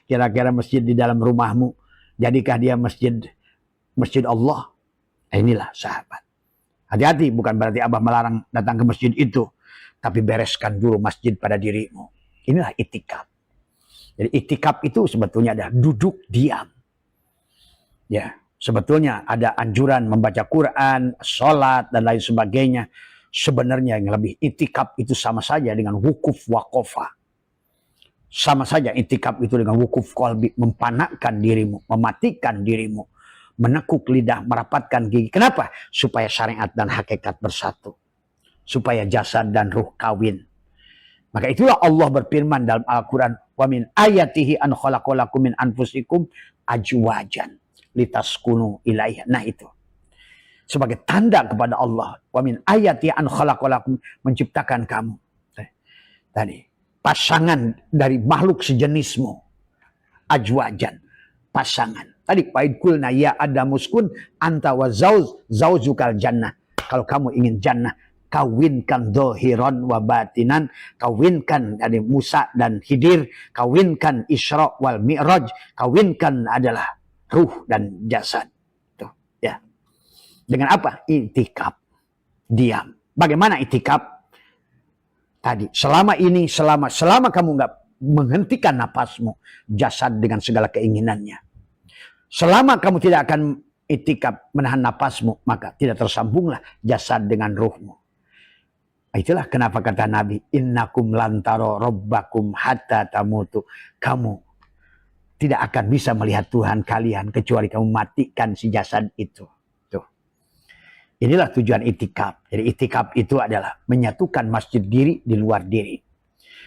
Kira-kira masjid di dalam rumahmu. Jadikah dia masjid Allah? Inilah sahabat. Hati-hati bukan berarti Abah melarang datang ke masjid itu. Tapi bereskan dulu masjid pada dirimu. Inilah itikaf. Jadi itikaf itu sebetulnya adalah duduk diam. Ya, sebetulnya ada anjuran membaca Quran, sholat dan lain sebagainya. Sebenarnya yang lebih itikaf itu sama saja dengan wukuf waqafah. Sama saja itikaf itu dengan wukuf qalbi, mempanakkan dirimu, mematikan dirimu, menekuk lidah, merapatkan gigi. Kenapa? Supaya syariat dan hakikat bersatu. Supaya jasad dan ruh kawin. Maka itulah Allah berfirman dalam Al-Quran, wa min ayatihi an khalaqalakum min anfusikum ajwajan litaskunu ilaiha. Nah itu. Sebagai tanda kepada Allah. Wa min ayati an khalaqalakum, menciptakan kamu. Tadi. Pasangan dari makhluk sejenismu. Ajwajan. Pasangan. Tadi. Wa'idkulna ya adamuskun anta wa zauzukal jannah. Kalau kamu ingin jannah. Kawinkan dohiron wa batinan. Kawinkan dari Musa dan Khidir. Kawinkan Isra wal Mi'raj. Kawinkan adalah ruh dan jasad. Tuh, ya. Dengan apa? Itikaf. Diam. Bagaimana itikaf? Tadi, selama kamu nggak menghentikan napasmu, jasad dengan segala keinginannya. Selama kamu tidak akan itikaf menahan napasmu, maka tidak tersambunglah jasad dengan ruhmu. Itulah kenapa kata Nabi, innakum lantaro robbakum hatta tamutu. Kamu tidak akan bisa melihat Tuhan kalian kecuali kamu matikan si jasad itu. Inilah tujuan itikaf. Jadi itikaf itu adalah menyatukan masjid diri di luar diri.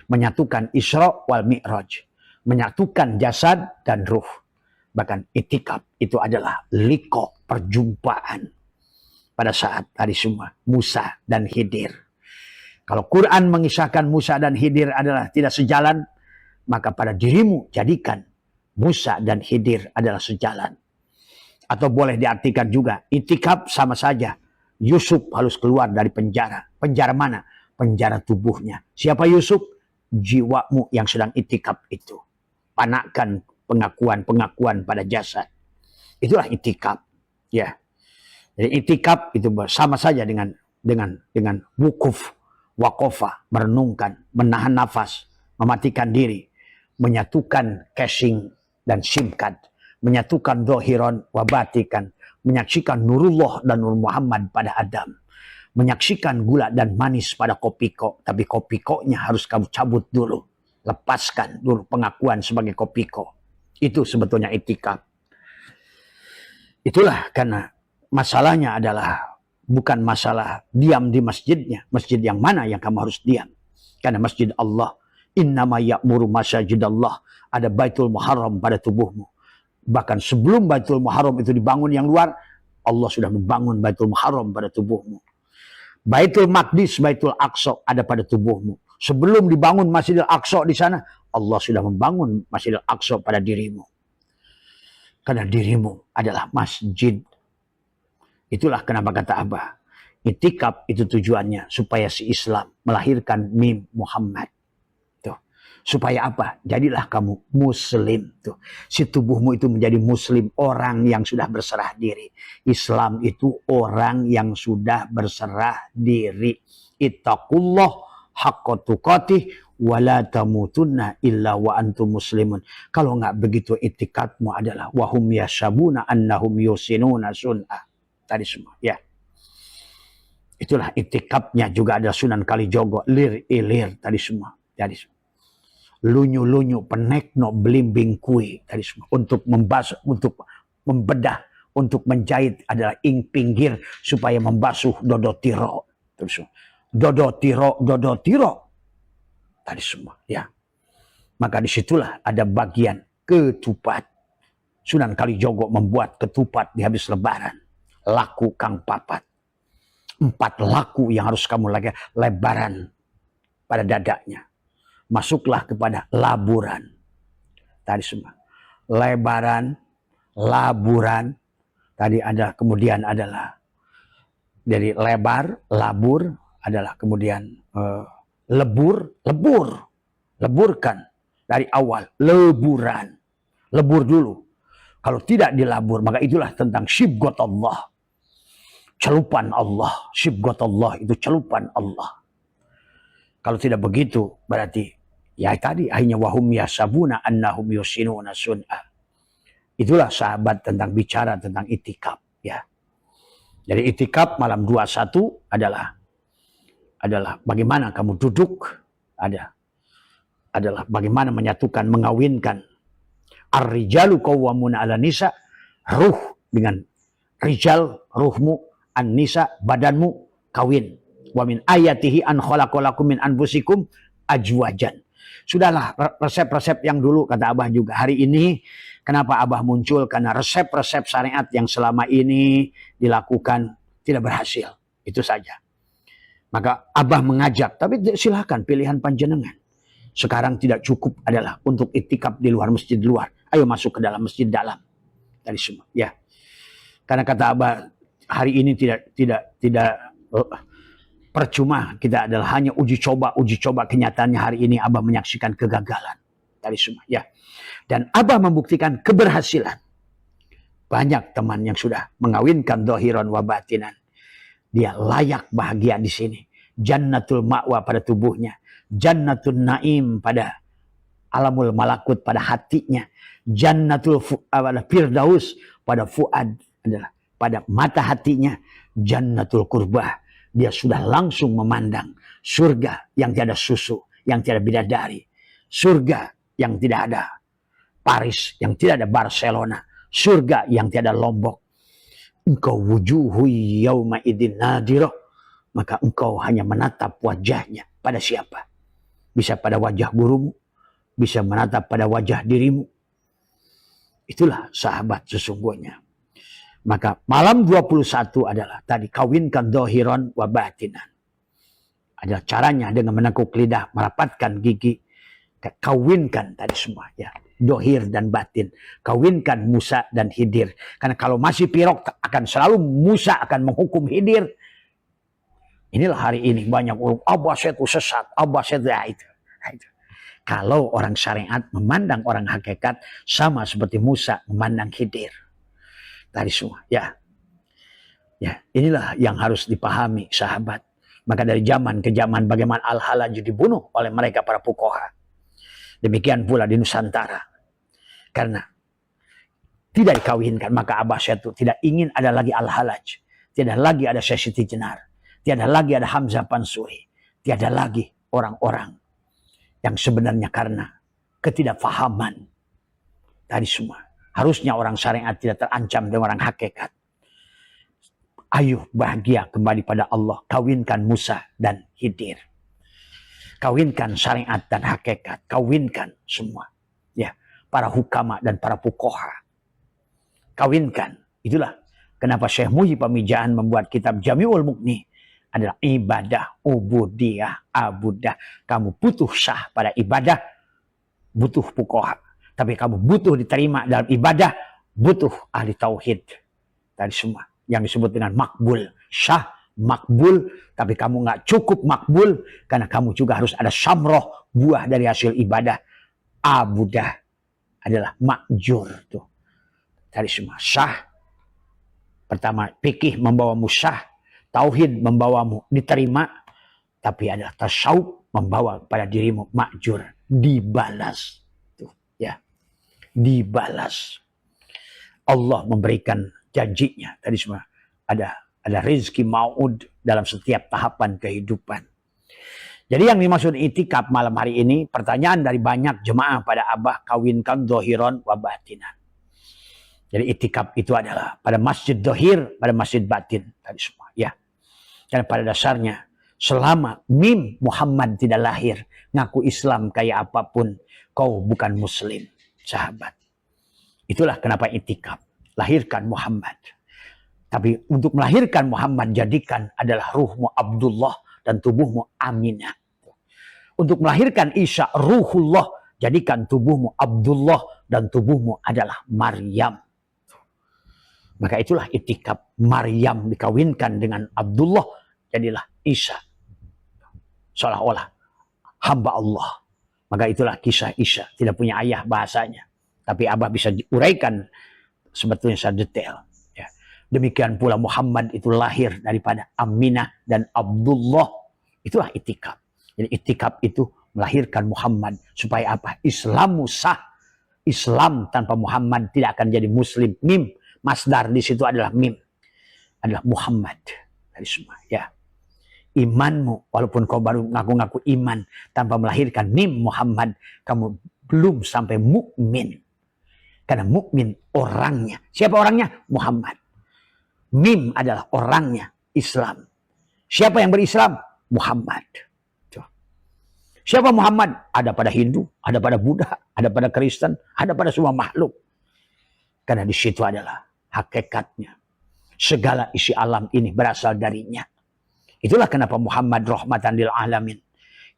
Menyatukan Isra wal Mi'raj. Menyatukan jasad dan ruh. Bahkan itikaf itu adalah liqa, perjumpaan. Pada saat tadi semua Musa dan Khidir. Kalau Quran mengisahkan Musa dan Khidir adalah tidak sejalan, maka pada dirimu jadikan Musa dan Khidir adalah sejalan. Atau boleh diartikan juga, itikaf sama saja. Yusuf harus keluar dari penjara. Penjara mana? Penjara tubuhnya. Siapa Yusuf? Jiwamu yang sedang itikaf itu. Panakkan pengakuan pada jasad. Itulah itikaf. Ya. Jadi itikaf itu sama saja dengan wukuf, waqafah, merenungkan, menahan nafas, mematikan diri, menyatukan casing dan SIM card. Menyatukan dohiron wabatikan, menyaksikan nurullah dan nur Muhammad pada Adam, menyaksikan gula dan manis pada kopiko, tapi kopikonya harus kamu cabut dulu. Lepaskan dulu pengakuan sebagai kopiko. Itu sebetulnya itikaf. Itulah karena masalahnya adalah bukan masalah diam di masjidnya. Masjid yang mana yang kamu harus diam. Karena masjid Allah. Innama ya'muru masajidallah. Ada Baitul Muharram pada tubuhmu. Bahkan sebelum Baitul Muharram itu dibangun yang luar, Allah sudah membangun Baitul Muharram pada tubuhmu. Baitul Maqdis, Baitul Aqsa ada pada tubuhmu. Sebelum dibangun Masjidil Aqsa di sana, Allah sudah membangun Masjidil Aqsa pada dirimu. Karena dirimu adalah masjid. Itulah kenapa kata Abah, itikaf itu tujuannya supaya si Islam melahirkan mim Muhammad. Tuh. Supaya apa? Jadilah kamu muslim. Tuh. Si tubuhmu itu menjadi muslim, orang yang sudah berserah diri. Islam itu orang yang sudah berserah diri. Ittaqullah haqqa tuqatih wala tamutunna illa wa antum muslimun. Kalau enggak begitu itikadmu adalah wahum yashabuna annahum yusinuna sun'ah. Tadi semua, ya. Itulah itikadnya juga ada Sunan Kalijogo, lir ilir tadi semua. Tadi semua. Lunyu-lunyu penekno belimbing kui tadi semua. Untuk membasuh, untuk membedah, untuk menjahit adalah ing pinggir supaya membasuh dodo tiro. Tadi semua. Dodo tiro. Tadi semua, ya. Maka disitulah ada bagian ketupat. Sunan Kalijogo membuat ketupat di habis lebaran. Laku kang papat. 4 laku yang harus kamu lagi lebaran pada dadanya. Masuklah kepada laburan. Tadi semua. Lebaran, laburan. Tadi ada, kemudian adalah dari lebar, labur, adalah kemudian leburkan dari awal, leburan, lebur dulu. Kalau tidak dilabur, maka itulah tentang syibgot Allah, celupan Allah. Syibgot Allah itu celupan Allah. Kalau tidak begitu, berarti ya tadi hanya wahum yasabuna annahum yusinuna sun'ah. Itulah sahabat tentang bicara tentang itikaf, ya. Jadi itikaf malam 21 adalah bagaimana kamu duduk, adalah bagaimana menyatukan, mengawinkan ar-rijalu qawwamuna 'ala nisa, ruh dengan rijal, ruhmu, an-nisa, badanmu, kawin. Wa min ayatihi an khalaqalakum min anfusikum ajwajan. Sudahlah resep-resep yang dulu kata Abah juga. Hari ini kenapa Abah muncul? Karena resep-resep syariat yang selama ini dilakukan tidak berhasil. Itu saja. Maka Abah mengajak, tapi silakan pilihan panjenengan. Sekarang tidak cukup adalah untuk itikaf di luar masjid luar. Ayo masuk ke dalam masjid dalam. Tadi semua, ya. Karena kata Abah, hari ini tidak percuma, kita adalah hanya uji coba kenyataannya hari ini Abah menyaksikan kegagalan. Tadi semua, ya. Dan Abah membuktikan keberhasilan. Banyak teman yang sudah mengawinkan dohiron wa batinan. Dia layak bahagia di sini. Jannatul ma'wa pada tubuhnya. Jannatul na'im pada alamul malakut pada hatinya. Jannatul firdaus pada fuad adalah pada mata hatinya. Jannatul kurbah. Dia sudah langsung memandang surga yang tiada susu, yang tiada bidadari. Surga yang tidak ada Paris, yang tidak ada Barcelona. Surga yang tiada Lombok. Engkau wujuhu yauma idin nadirah, maka engkau hanya menatap wajahnya. Pada siapa? Bisa pada wajah gurumu, bisa menatap pada wajah dirimu. Itulah sahabat sesungguhnya. Maka malam 21 adalah tadi kawinkan dohiron wa batinan. Ada caranya dengan menekuk lidah, merapatkan gigi, kawinkan tadi semua, ya. Dohir dan batin. Kawinkan Musa dan Khidir. Karena kalau masih pirok akan selalu Musa akan menghukum Khidir. Inilah hari ini banyak orang Abah itu sesat, Abah itu itu. Kalau orang syariat memandang orang hakikat sama seperti Musa memandang Khidir. Tadi semua, ya. Ya, inilah yang harus dipahami sahabat. Maka dari zaman ke zaman bagaimana Al-Halaj dibunuh oleh mereka para fuqaha. Demikian pula di Nusantara. Karena tidak dikawinkan, maka Abah itu tidak ingin ada lagi Al-Halaj. Tidak lagi ada Syekh Siti Jenar. Tiada lagi ada Hamzah Pansuri. Tiada lagi orang-orang yang sebenarnya karena ketidakfahaman tadi semua. Harusnya orang syariat tidak terancam dengan orang hakikat. Ayo bahagia kembali pada Allah. Kawinkan Musa dan Khidir. Kawinkan syariat dan hakikat. Kawinkan semua. Ya, para hukama dan para fuqaha. Kawinkan. Itulah kenapa Syekh Muhyi Pamijahan membuat kitab Jami'ul Mughni adalah ibadah, ubudiyah, abudah. Kamu butuh syah pada ibadah, butuh fuqaha. Tapi kamu butuh diterima dalam ibadah, butuh ahli tauhid. Tadi semua yang disebut dengan makbul. Syah, makbul, tapi kamu nggak cukup makbul karena kamu juga harus ada syamroh, buah dari hasil ibadah. Abudah adalah makjur tuh. Tadi semua syah. Pertama, fikih membawamu syah, tauhid membawamu diterima, tapi adalah tasawuf membawa pada dirimu makjur, dibalas. Tuh, ya. Dibalas. Allah memberikan janjinya. Tadi semua ada rezeki mau'ud dalam setiap tahapan kehidupan. Jadi yang dimaksud itikaf malam hari ini, pertanyaan dari banyak jemaah pada Abah, kawinkan dohiron wa batinan. Jadi itikaf itu adalah pada masjid dohir, pada masjid batin. Tadi semua, ya. Dan pada dasarnya, selama mim Muhammad tidak lahir, ngaku Islam kayak apapun, kau bukan muslim, sahabat. Itulah kenapa itikaf. Lahirkan Muhammad. Tapi untuk melahirkan Muhammad, jadikan adalah ruhmu Abdullah dan tubuhmu Aminah. Untuk melahirkan Isa, ruhullah, jadikan tubuhmu Abdullah dan tubuhmu adalah Maryam. Maka itulah itikaf. Maryam dikawinkan dengan Abdullah, jadilah Isa. Seolah-olah hamba Allah. Maka itulah kisah Isa. Tidak punya ayah bahasanya. Tapi Abah bisa diuraikan sebetulnya secara detail. Ya. Demikian pula Muhammad itu lahir daripada Aminah dan Abdullah. Itulah itikaf. Jadi itikaf itu melahirkan Muhammad. Supaya apa? Islam sah. Islam tanpa Muhammad tidak akan jadi muslim. Mim. Masdar di situ adalah mim. Adalah Muhammad. Dari semua. Ya. Imanmu. Walaupun kau baru ngaku-ngaku iman. Tanpa melahirkan mim Muhammad. Kamu belum sampai mukmin. Karena mukmin orangnya. Siapa orangnya? Muhammad. Mim adalah orangnya. Islam. Siapa yang berislam? Muhammad. Siapa Muhammad? Ada pada Hindu, ada pada Buddha, ada pada Kristen, ada pada semua makhluk. Karena di situ adalah hakikatnya. Segala isi alam ini berasal darinya. Itulah kenapa Muhammad rahmatan lil alamin.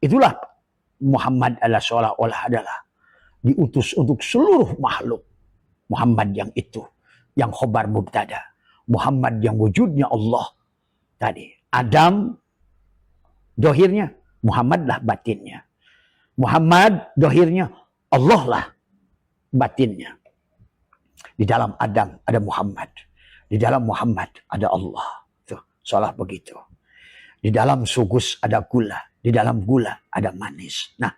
Itulah Muhammad adalah seolah-olah adalah diutus untuk seluruh makhluk. Muhammad yang itu, yang khobar mubtada. Muhammad yang wujudnya Allah. Tadi Adam dohirnya, Muhammad lah batinnya. Muhammad dohirnya, Allah lah batinnya. Di dalam Adam ada Muhammad. Di dalam Muhammad ada Allah. Tuh, seolah begitu. Di dalam sugus ada gula. Di dalam gula ada manis. Nah,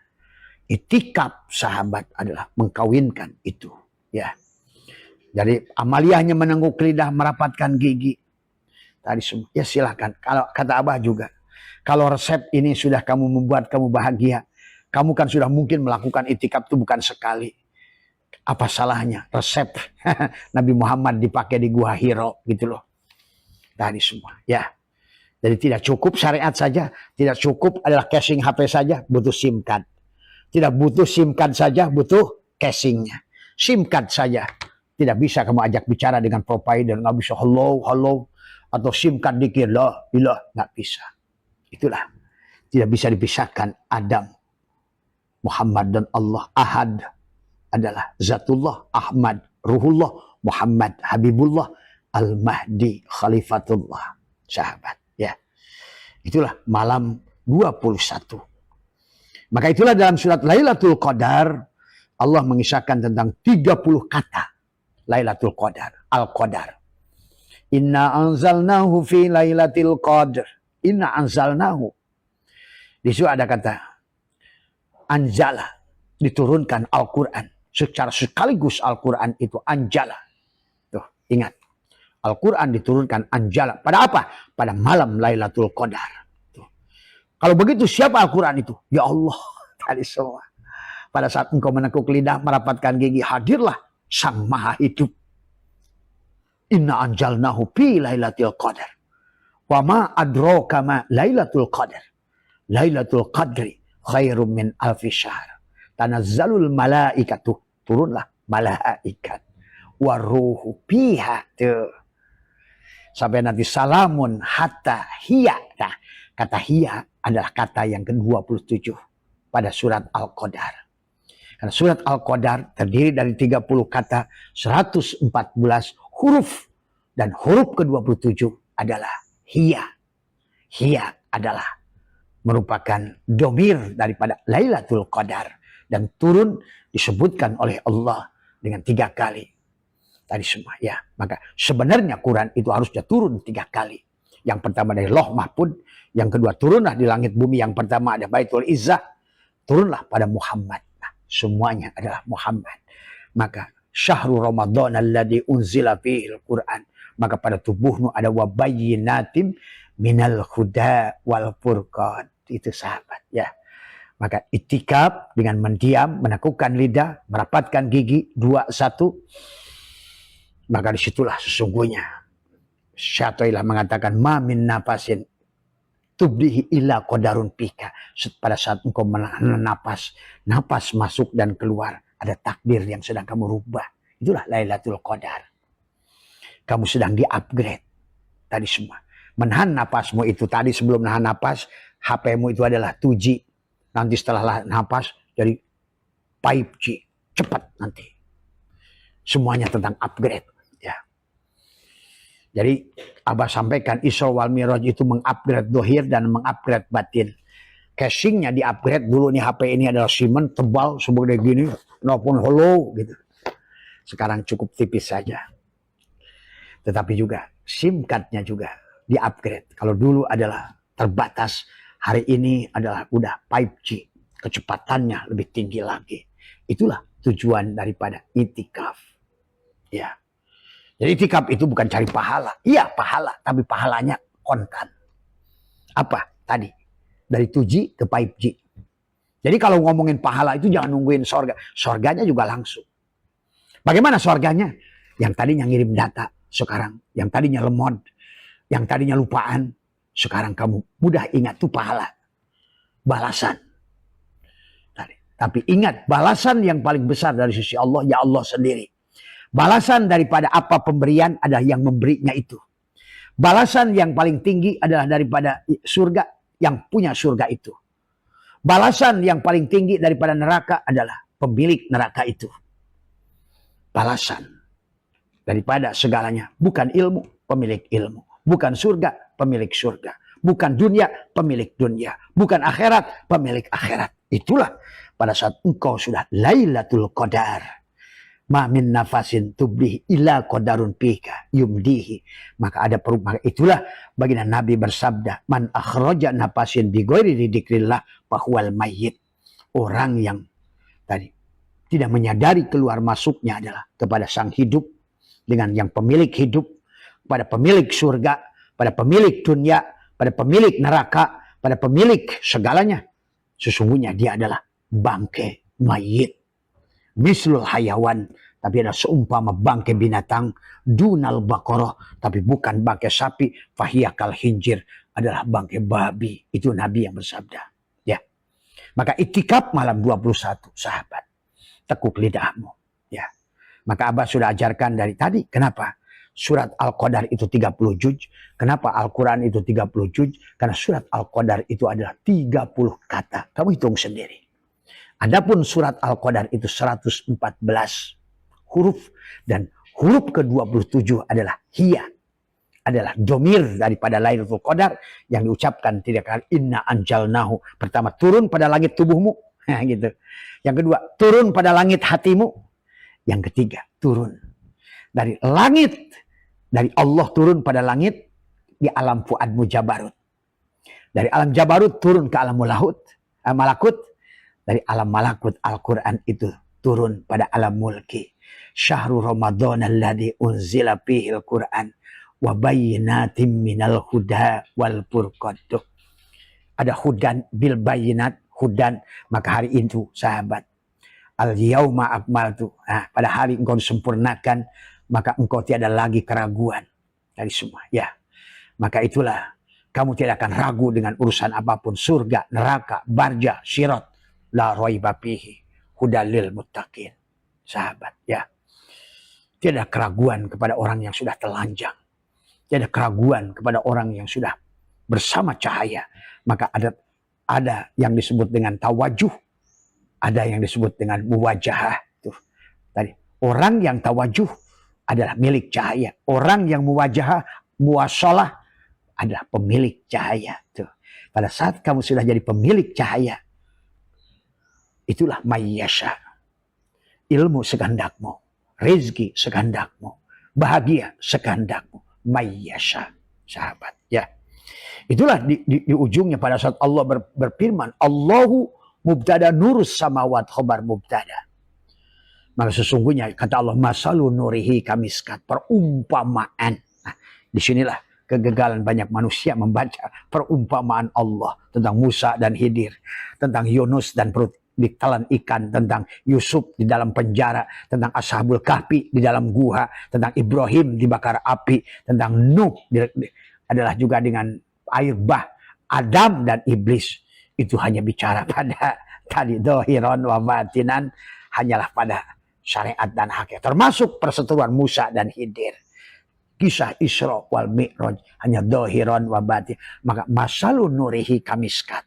itikaf sahabat adalah mengkawinkan itu. Ya. Jadi amaliyahnya menengguk lidah, merapatkan gigi. Tadi semua. Ya silakan. Kalau kata Abah juga. Kalau resep ini sudah kamu membuat kamu bahagia, kamu kan sudah mungkin melakukan itikaf itu bukan sekali. Apa salahnya resep Nabi Muhammad dipakai di Gua Hiro gitu loh. Tadi semua, ya. Jadi tidak cukup syariat saja, tidak cukup adalah casing HP saja, butuh SIM card. Tidak butuh SIM card saja, butuh casingnya. SIM card saja. Tidak bisa kamu ajak bicara dengan provider, nggak bisa hello, atau SIM card dikir, nggak bisa. Itulah tidak bisa dipisahkan Adam, Muhammad dan Allah. Ahad adalah Zatullah, Ahmad, Ruhullah, Muhammad, Habibullah, Al-Mahdi, Khalifatullah. Sahabat, ya. Itulah malam 21. Maka itulah dalam surat Lailatul Qadar Allah mengisahkan tentang 30 kata Lailatul Qadar, Al-Qadar. Inna anzalnahu fi Lailatul Qadar. Inna anzalnahu. Di situ ada kata anjala, diturunkan Al-Quran. Secara sekaligus Al-Quran itu anjala. Tuh, ingat. Al-Quran diturunkan anjala. Pada apa? Pada malam Lailatul Qadar. Tuh. Kalau begitu siapa Al-Quran itu? Ya Allah. Tadi semua. Pada saat engkau menekuk lidah, merapatkan gigi, hadirlah Sang Maha Hidup. Inna anjalnahu fi Lailatul Qadar. Wa ma adraka ma Lailatul Qadar. Lailatul Qadri khairum min alfi syahr. Tanazzalul malaikatu. Turunlah malaikat. Waruhu fiha. Sampai nanti salamun hatta hiya. Nah, kata hiya adalah kata yang ke-27 pada surat Al-Qadar. Karena surat Al-Qadar terdiri dari 30 kata, 114 huruf. Dan huruf ke-27 adalah hiya. Hiya adalah merupakan domir daripada Lailatul Qadar. Dan turun disebutkan oleh Allah dengan 3 kali. Tadi semua ya. Maka sebenarnya Quran itu harusnya turun 3 kali. Yang pertama dari Lauh Mahfuz, yang kedua turunlah di langit bumi, yang pertama ada Baitul Izzah, turunlah pada Muhammad. Nah, semuanya adalah Muhammad. Maka syahrul Ramadan alladzi unzila fihil Quran. Maka pada tubuhmu ada wabayyinatim minal huda wal furqan. Itu sahabat ya. Maka itikaf dengan mendiam, menekukkan lidah, merapatkan gigi, 2, 1. Maka disitulah sesungguhnya Syaitan mengatakan ma min nafasin tubdihi illa qadarun pika. Pada saat engkau menahan napas masuk dan keluar, ada takdir yang sedang kamu rubah. Itulah Lailatul Qadar. Kamu sedang di-upgrade tadi semua. Menahan napasmu itu tadi, sebelum menahan napas, HP-mu itu adalah 2G. Nanti setelah napas jadi 5G. Cepat nanti. Semuanya tentang upgrade. Ya. Jadi Abah sampaikan Isra wal Mi'raj itu mengupgrade dohir dan mengupgrade batin. Casingnya di-upgrade. Dulu nih HP ini adalah Siemens, tebal, sebagai gini. Maupun hollow gitu. Sekarang cukup tipis saja. Tetapi juga SIM card-nya juga di-upgrade. Kalau dulu adalah terbatas, hari ini adalah udah 5G. Kecepatannya lebih tinggi lagi. Itulah tujuan daripada itikaf. Ya. Jadi itikaf itu bukan cari pahala. Iya pahala, tapi pahalanya kontan. Apa tadi? Dari 2G ke 5G. Jadi kalau ngomongin pahala itu jangan nungguin sorga. Sorganya juga langsung. Bagaimana sorganya? Yang tadinya ngirim data, sekarang. Yang tadinya lemot, yang tadinya lupaan, sekarang kamu mudah ingat tuh pahala. Balasan. Tapi ingat, balasan yang paling besar dari sisi Allah, ya Allah sendiri. Balasan daripada apa pemberian adalah yang memberinya itu. Balasan yang paling tinggi adalah daripada surga, yang punya surga itu. Balasan yang paling tinggi daripada neraka adalah pemilik neraka itu. Balasan daripada segalanya. Bukan ilmu, pemilik ilmu. Bukan surga, pemilik surga. Bukan dunia, pemilik dunia. Bukan akhirat, pemilik akhirat. Itulah pada saat engkau sudah Lailatul Qadar. Ma min nafasin tubdihi illa qadarun pika yumdihi. Maka ada perubahan. Itulah baginda Nabi bersabda, man akhraja nafasin bi ghairi dzikrillah fahuwal mayyit. Orang yang tadi tidak menyadari keluar masuknya adalah kepada sang hidup, dengan yang pemilik hidup, pada pemilik surga, pada pemilik dunia, pada pemilik neraka, pada pemilik segalanya. Sesungguhnya dia adalah bangke mayit. Mislul hayawan, tapi ada seumpama bangke binatang. Dunal bakoroh, tapi bukan bangke sapi. Fahiyakal hinjir, adalah bangke babi. Itu Nabi yang bersabda. Ya. Maka itikaf malam 21, sahabat. Tekuk lidahmu. Ya. Maka Abah sudah ajarkan dari tadi. Kenapa? Surat Al-Qadar itu 30 juz. Kenapa Al-Quran itu 30 juz? Karena surat Al-Qadar itu adalah 30 kata. Kamu hitung sendiri. Adapun surat Al-Qadar itu 114 huruf. Dan huruf ke-27 adalah hiya. Adalah domir daripada Lailatul Qadar yang diucapkan 3 kali. Inna anjalnahu. Pertama, turun pada langit tubuhmu. Nah, gitu. Yang kedua, turun pada langit hatimu. Yang ketiga, turun dari langit. Dari Allah turun pada langit di alam fuadmu Jabarut. Dari alam Jabarut turun ke alam malakut. Dari alam malakut Al-Quran itu turun pada alam mulki. Syahrul Ramadan alladzi unzila fihi al-Qur'an wa bayyinatin minal huda wal furqan. Tuh. Ada hudan bil bayyinat, hudan, maka hari itu sahabat. Al yauma akmaltu. Nah, pada hari engkau disempurnakan, maka engkau tiada lagi keraguan dari semua. Ya. Maka itulah kamu tidak akan ragu dengan urusan apapun, surga, neraka, barja, sirat, la raiba fihi hudalil muttaqin. Sahabat, ya. Tidak ada keraguan kepada orang yang sudah telanjang. Tidak ada keraguan kepada orang yang sudah bersama cahaya. Maka ada yang disebut dengan tawajuh, ada yang disebut dengan muwajahah. Tuh. Tadi orang yang tawajuh adalah milik cahaya. Orang yang muwajahah, muwasalah adalah pemilik cahaya. Tuh. Pada saat kamu sudah jadi pemilik cahaya, itulah mayyasha. Ilmu sekehendakmu, rezeki sekehendakmu, bahagia sekehendakmu, mayyasha, sahabat. Ya, itulah di ujungnya pada saat Allah berfirman, Allahu mubtada nurus samawat khobar mubtada. Maka sesungguhnya kata Allah, masalu nurihi kamiskat, perumpamaan. Nah, disinilah kegagalan banyak manusia membaca perumpamaan Allah tentang Musa dan Khidir, tentang Yunus dan perut ditelan ikan, tentang Yusuf di dalam penjara, tentang Ashabul Kahfi di dalam gua, tentang Ibrahim dibakar api, tentang Nuh adalah juga dengan air bah, Adam dan iblis. Itu hanya bicara pada tadi dohiron wa batinan, hanyalah pada syariat dan hakikat, termasuk perseteruan Musa dan Khidir. Kisah Isra wal Mi'raj hanya dohiron wa batin. Maka masalun nurihi kamiskat,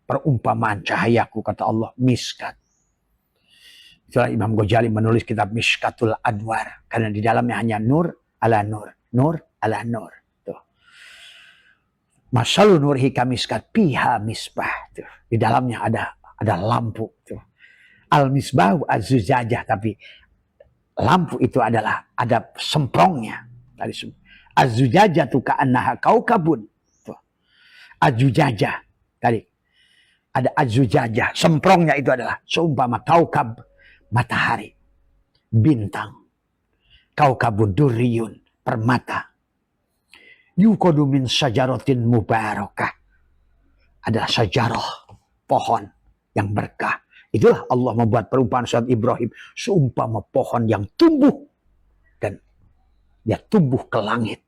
perumpamaan cahayaku, kata Allah, miskat. Itulah Imam Ghazali menulis kitab Mishkatul Adwar, karena di dalamnya hanya nur ala nur, nur ala nur. Tuh. Masalun nurihi kamiskat piha misbah. Tuh. Di dalamnya ada lampu. Tuh. Al misbahu az-zujajah, tapi lampu itu adalah ada semprongnya. Az-zujajah tu ka'annaha kaukabun. Tuh. Az-zujajah tadi ada az-zujajah, semprongnya itu adalah seumpama kaukab, matahari, bintang, kaukabun durriyun, permata. Yuqadu min syajaratin mubarakah, adalah sajarah, pohon yang berkah. Itulah Allah membuat perumpamaan surat Ibrahim, seumpama pohon yang tumbuh dan dia tumbuh ke langit.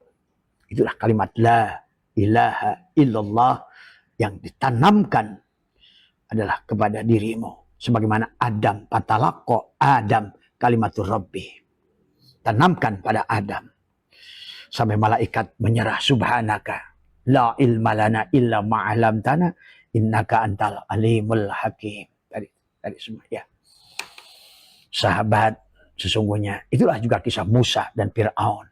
Itulah kalimat la ilaha illallah yang ditanamkan adalah kepada dirimu. Sebagaimana Adam, patalaqqa Adam kalimatur Rabbi. Tanamkan pada Adam. Sampai malaikat menyerah, subhanaka la ilma lana illa ma'alamtana innaka antal alimul hakim. Tadi semua ya. Sahabat, sesungguhnya itulah juga kisah Musa dan Fir'aun.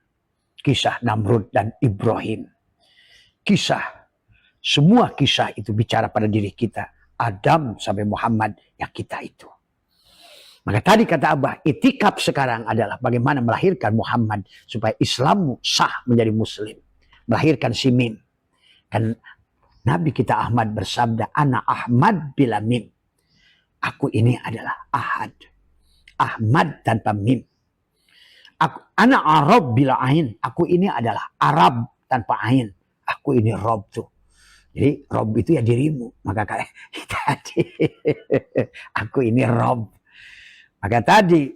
Kisah Namrud dan Ibrahim. Semua kisah itu bicara pada diri kita. Adam sampai Muhammad, ya kita itu. Maka tadi kata Abah, itikaf sekarang adalah bagaimana melahirkan Muhammad supaya Islammu sah menjadi Muslim. Melahirkan si Mim. Kan Nabi kita Ahmad bersabda, Ana Ahmad bila Mim. Aku ini adalah Ahad. Ahmad tanpa Mim. Ana Arab bila Ain. Aku ini adalah Arab tanpa Ain. Aku ini Rob tuh. Jadi Rob itu ya dirimu. Maka kayak tadi aku ini Rob. Maka tadi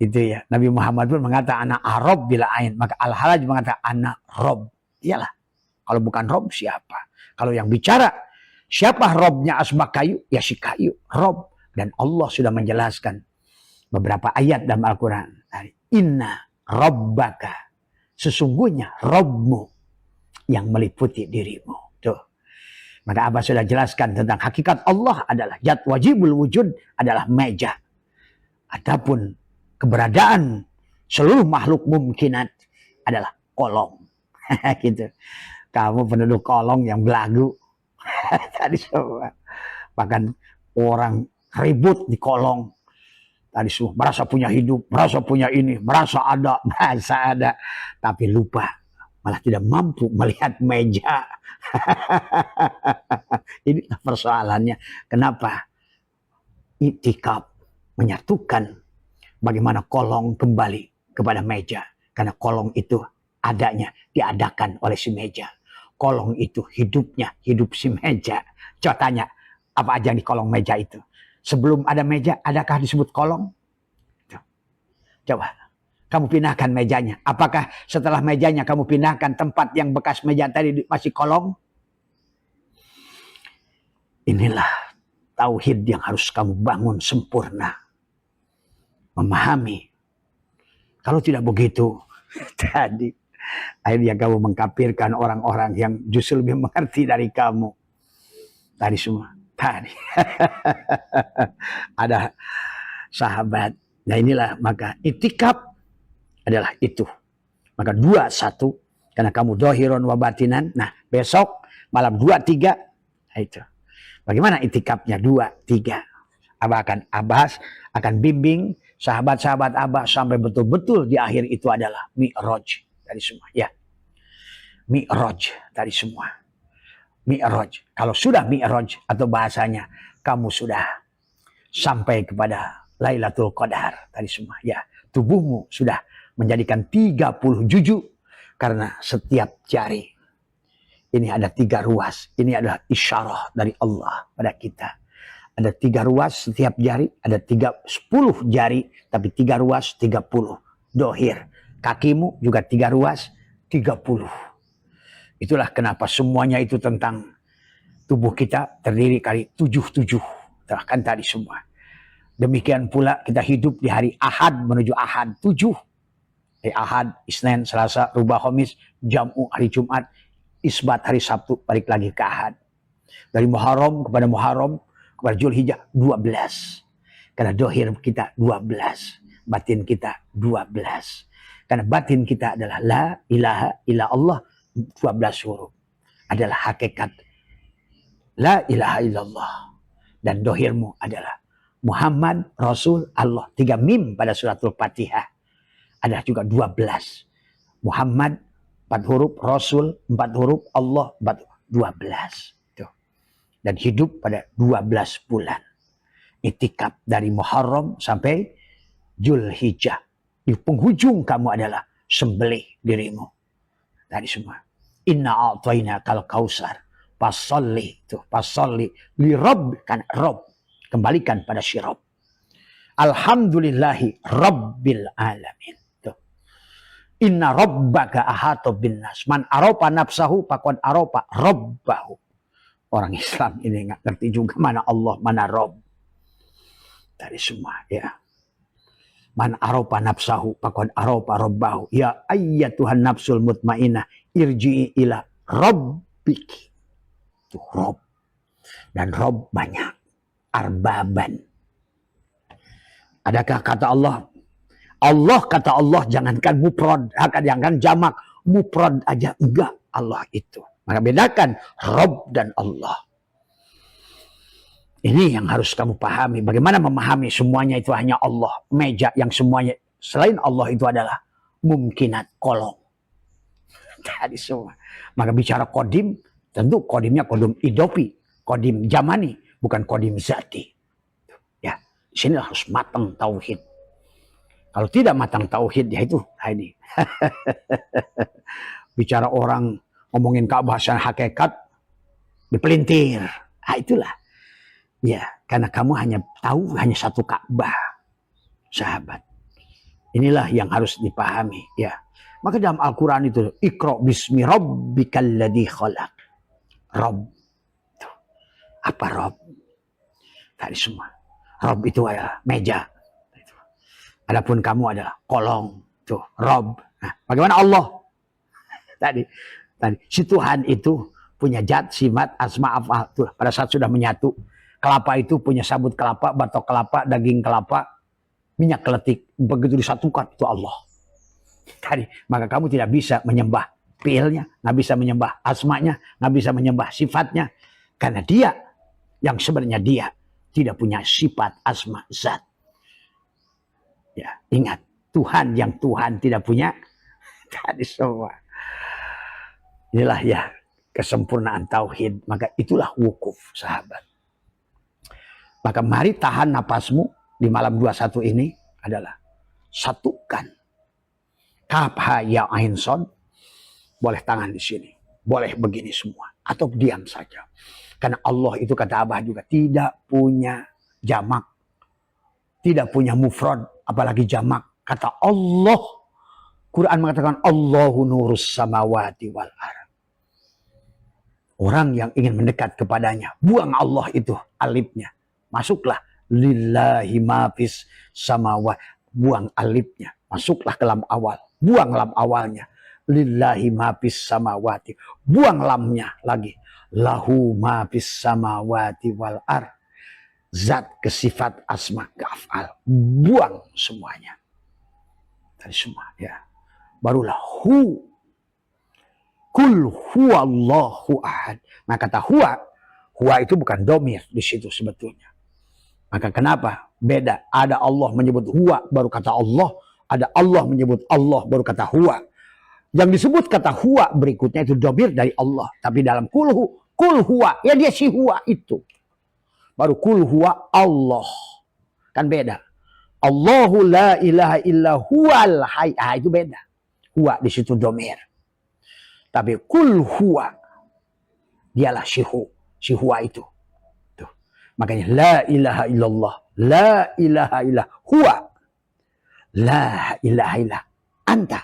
itu ya Nabi Muhammad pun mengatakan anak Arab bila ain. Maka Al-Halaj mengatakan anak Rob. Iyalah. Kalau bukan Rob siapa? Kalau yang bicara siapa Robnya asbak kayu? Ya si kayu. Rob. Dan Allah sudah menjelaskan beberapa ayat dalam Al-Quran. Inna Rabbaka. Sesungguhnya Robmu yang meliputi dirimu. Tuh. Maka Abah sudah jelaskan tentang hakikat Allah adalah zat wajibul wujud adalah meja. Adapun keberadaan seluruh makhluk mungkinat adalah kolong. Gitu. Kamu penduduk kolong yang belagu. Tadi semua. Bahkan orang ribut di kolong. Tadi semua merasa punya hidup, merasa punya ini, merasa ada. Tapi lupa. Malah tidak mampu melihat meja. Inilah persoalannya. Kenapa? Itikaf menyatukan bagaimana kolong kembali kepada meja. Karena kolong itu adanya diadakan oleh si meja. Kolong itu hidupnya hidup si meja. Coba tanya, apa aja di kolong meja itu? Sebelum ada meja, adakah disebut kolong? Coba, kamu pindahkan mejanya. Apakah setelah mejanya kamu pindahkan tempat yang bekas meja tadi masih kolong? Inilah tauhid yang harus kamu bangun sempurna. Memahami. Kalau tidak begitu, tadi akhirnya kamu mengkafirkan orang-orang yang justru lebih mengerti dari kamu. Tadi semua. Tadi. Ada sahabat. Nah inilah maka itikaf adalah itu. Maka 2-1. Karena kamu dohiron wa batinan. Nah besok malam 2-3. Nah itu. Bagaimana itikafnya 2-3? Abah akan bimbing sahabat-sahabat Abah sampai betul-betul di akhir itu adalah mi'raj dari semua. Ya, mi'raj dari semua. Mi'raj. Kalau sudah mi'raj atau bahasanya kamu sudah sampai kepada Lailatul Qadar tadi semua. Ya, tubuhmu sudah menjadikan 30 juzuk karena setiap jari ini ada 3 ruas. Ini adalah isyarah dari Allah pada kita. Ada 3 ruas setiap jari, ada 10 jari, tapi 3 ruas 30. Dohir. Kakimu juga 3 ruas 30. Itulah kenapa semuanya itu tentang tubuh kita terdiri kali 7. Kan tadi semua. Demikian pula kita hidup di hari Ahad menuju Ahad 7. Ahad, Isnin, Selasa, Rubah, Khamis, Jam'u hari Jumat, Isbat hari Sabtu, balik lagi ke Ahad. Dari Muharram kepada Zulhijjah 12. Karena dohir kita 12. Batin kita 12. Karena batin kita adalah la ilaha illa Allah 12 huruf. Adalah hakikat la ilaha illallah. Dan dohirmu adalah Muhammad Rasul Allah. 3 mim pada suratul Fatihah. Ada juga 12. Muhammad 4 huruf, Rasul 4 huruf, Allah 4 huruf, 12. Tuh. Dan hidup pada 12 bulan. Itikaf dari Muharram sampai Zulhijjah. Di penghujung kamu adalah sembelih dirimu. Tadi semua. Inna a'tayna kal kausar. Pasalli. Tuh, pasalli. Li Rabb. Kan Rabb. Kembalikan pada si Rabb. Alhamdulillahi Rabbil alamin. Inna rabbaka ahata bin nas. Man aropa nafsahu faqad aropa rabbahu. Orang Islam ini nggak ngerti juga mana Allah, mana Rabb. Dari semua ya. Man aropa nafsahu faqad aropa rabbahu. Ya ayyatuhan nafsul mutmainnah irji'i ila rabbiki. Itu Rabb. Dan Rabb banyak. Arbaban. Adakah kata Allah? Allah kata Allah jangankan mufrad, jangankan jamak, mufrad aja enggak Allah itu. Maka bedakan Rabb dan Allah. Ini yang harus kamu pahami. Bagaimana memahami semuanya itu hanya Allah. Meja yang semuanya selain Allah itu adalah mungkinat kolong. Tadi semua. Maka bicara kodim, tentu kodimnya kodim idopi, kodim zamani, bukan kodim zati. Ya, di sini harus matang tauhid. Kalau tidak matang tauhid ya itu ini. Bicara orang ngomongin keabsahan hakikat dipelintir. Ah itulah. Ya, karena kamu hanya tahu hanya satu Ka'bah. Sahabat. Inilah yang harus dipahami, ya. Maka dalam Al-Qur'an itu Iqra bismi rabbikal ladzi khalaq. Rabb. Apa Rabb? Tadi semua. Rabb itu adalah meja. Adapun kamu adalah kolong, tuh Rabb. Nah, bagaimana Allah? Tadi si Tuhan itu punya zat, sifat, asma, af'al. Tuh, pada saat sudah menyatu, kelapa itu punya sabut kelapa, batok kelapa, daging kelapa, minyak keletik. Begitu disatukan itu Allah. Tadi, maka kamu tidak bisa menyembah fi'ilnya, nggak bisa menyembah asmanya, nggak bisa menyembah sifatnya, karena dia yang sebenarnya dia tidak punya sifat, asma, zat. Ya, ingat Tuhan yang Tuhan tidak punya tadi semua. Inilah ya kesempurnaan tauhid. Maka itulah wukuf sahabat. Maka mari tahan napasmu di malam 21 ini adalah Satukan. Kaf ha ya ain sod. Boleh tangan di sini. Boleh begini semua. Atau diam saja. Karena Allah itu kata Abah juga tidak punya jamak. Tidak punya mufrad. Apalagi jamak. Kata Allah. Quran mengatakan Allahu nurus samawati wal ardh. Orang yang ingin mendekat kepadanya. Buang Allah itu alifnya. Masuklah. Lillahi mafis samawati. Buang alifnya. Masuklah ke lam awal. Buang lam awalnya. Lillahi mafis samawati. Buang lamnya lagi. Lahu mafis samawati wal ardh. Zat kesifat asma kafal. Buang semuanya. Tadi semua ya. Barulah hu. Kul huwallahu ahad. Maka kata huwa itu bukan domir di situ sebetulnya. Maka kenapa? Beda. Ada Allah menyebut huwa baru kata Allah. Ada Allah menyebut Allah baru kata huwa. Yang disebut kata huwa berikutnya itu domir dari Allah. Tapi dalam kul huwa. Ya dia si huwa itu. Baru kul huwa Allah. Kan beda. Allahu la ilaha illa huwal hayy. Itu beda. Huwa di situ domir. Tapi kul huwa. Dialah si huwa itu. Tuh. Makanya la ilaha illallah. La ilaha illa huwa. La ilaha illa anta.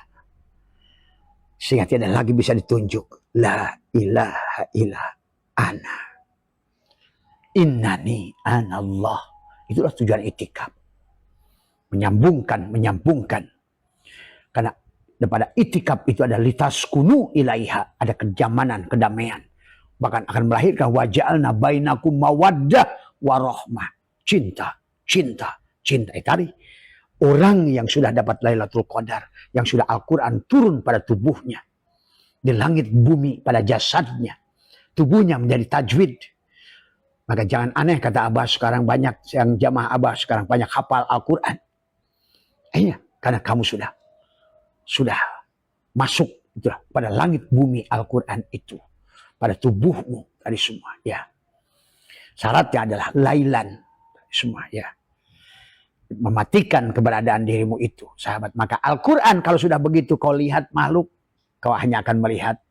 Sehingga tidak lagi bisa ditunjuk. La ilaha illa ana. Innani anallah. Itulah tujuan itikaf. Menyambungkan. Karena daripada itikaf itu ada litaskunu ilaiha. Ada kenyamanan, kedamaian. Bahkan akan melahirkan waja'alna bainakum mawaddah warahmah. Cinta. Tadi orang yang sudah dapat Lailatul Qadar. Yang sudah Al-Quran turun pada tubuhnya. Di langit bumi pada jasadnya. Tubuhnya menjadi tajwid. Maka jangan aneh kata Abah sekarang banyak. Yang jamaah Abah sekarang banyak hafal Al-Quran. Iya, karena kamu sudah masuk itulah, pada langit bumi Al-Quran itu. Pada tubuhmu tadi semua. Ya. Syaratnya adalah lailan. Semua ya. Mematikan keberadaan dirimu itu. Sahabat. Maka Al-Quran kalau sudah begitu kau lihat makhluk. Kau hanya akan melihat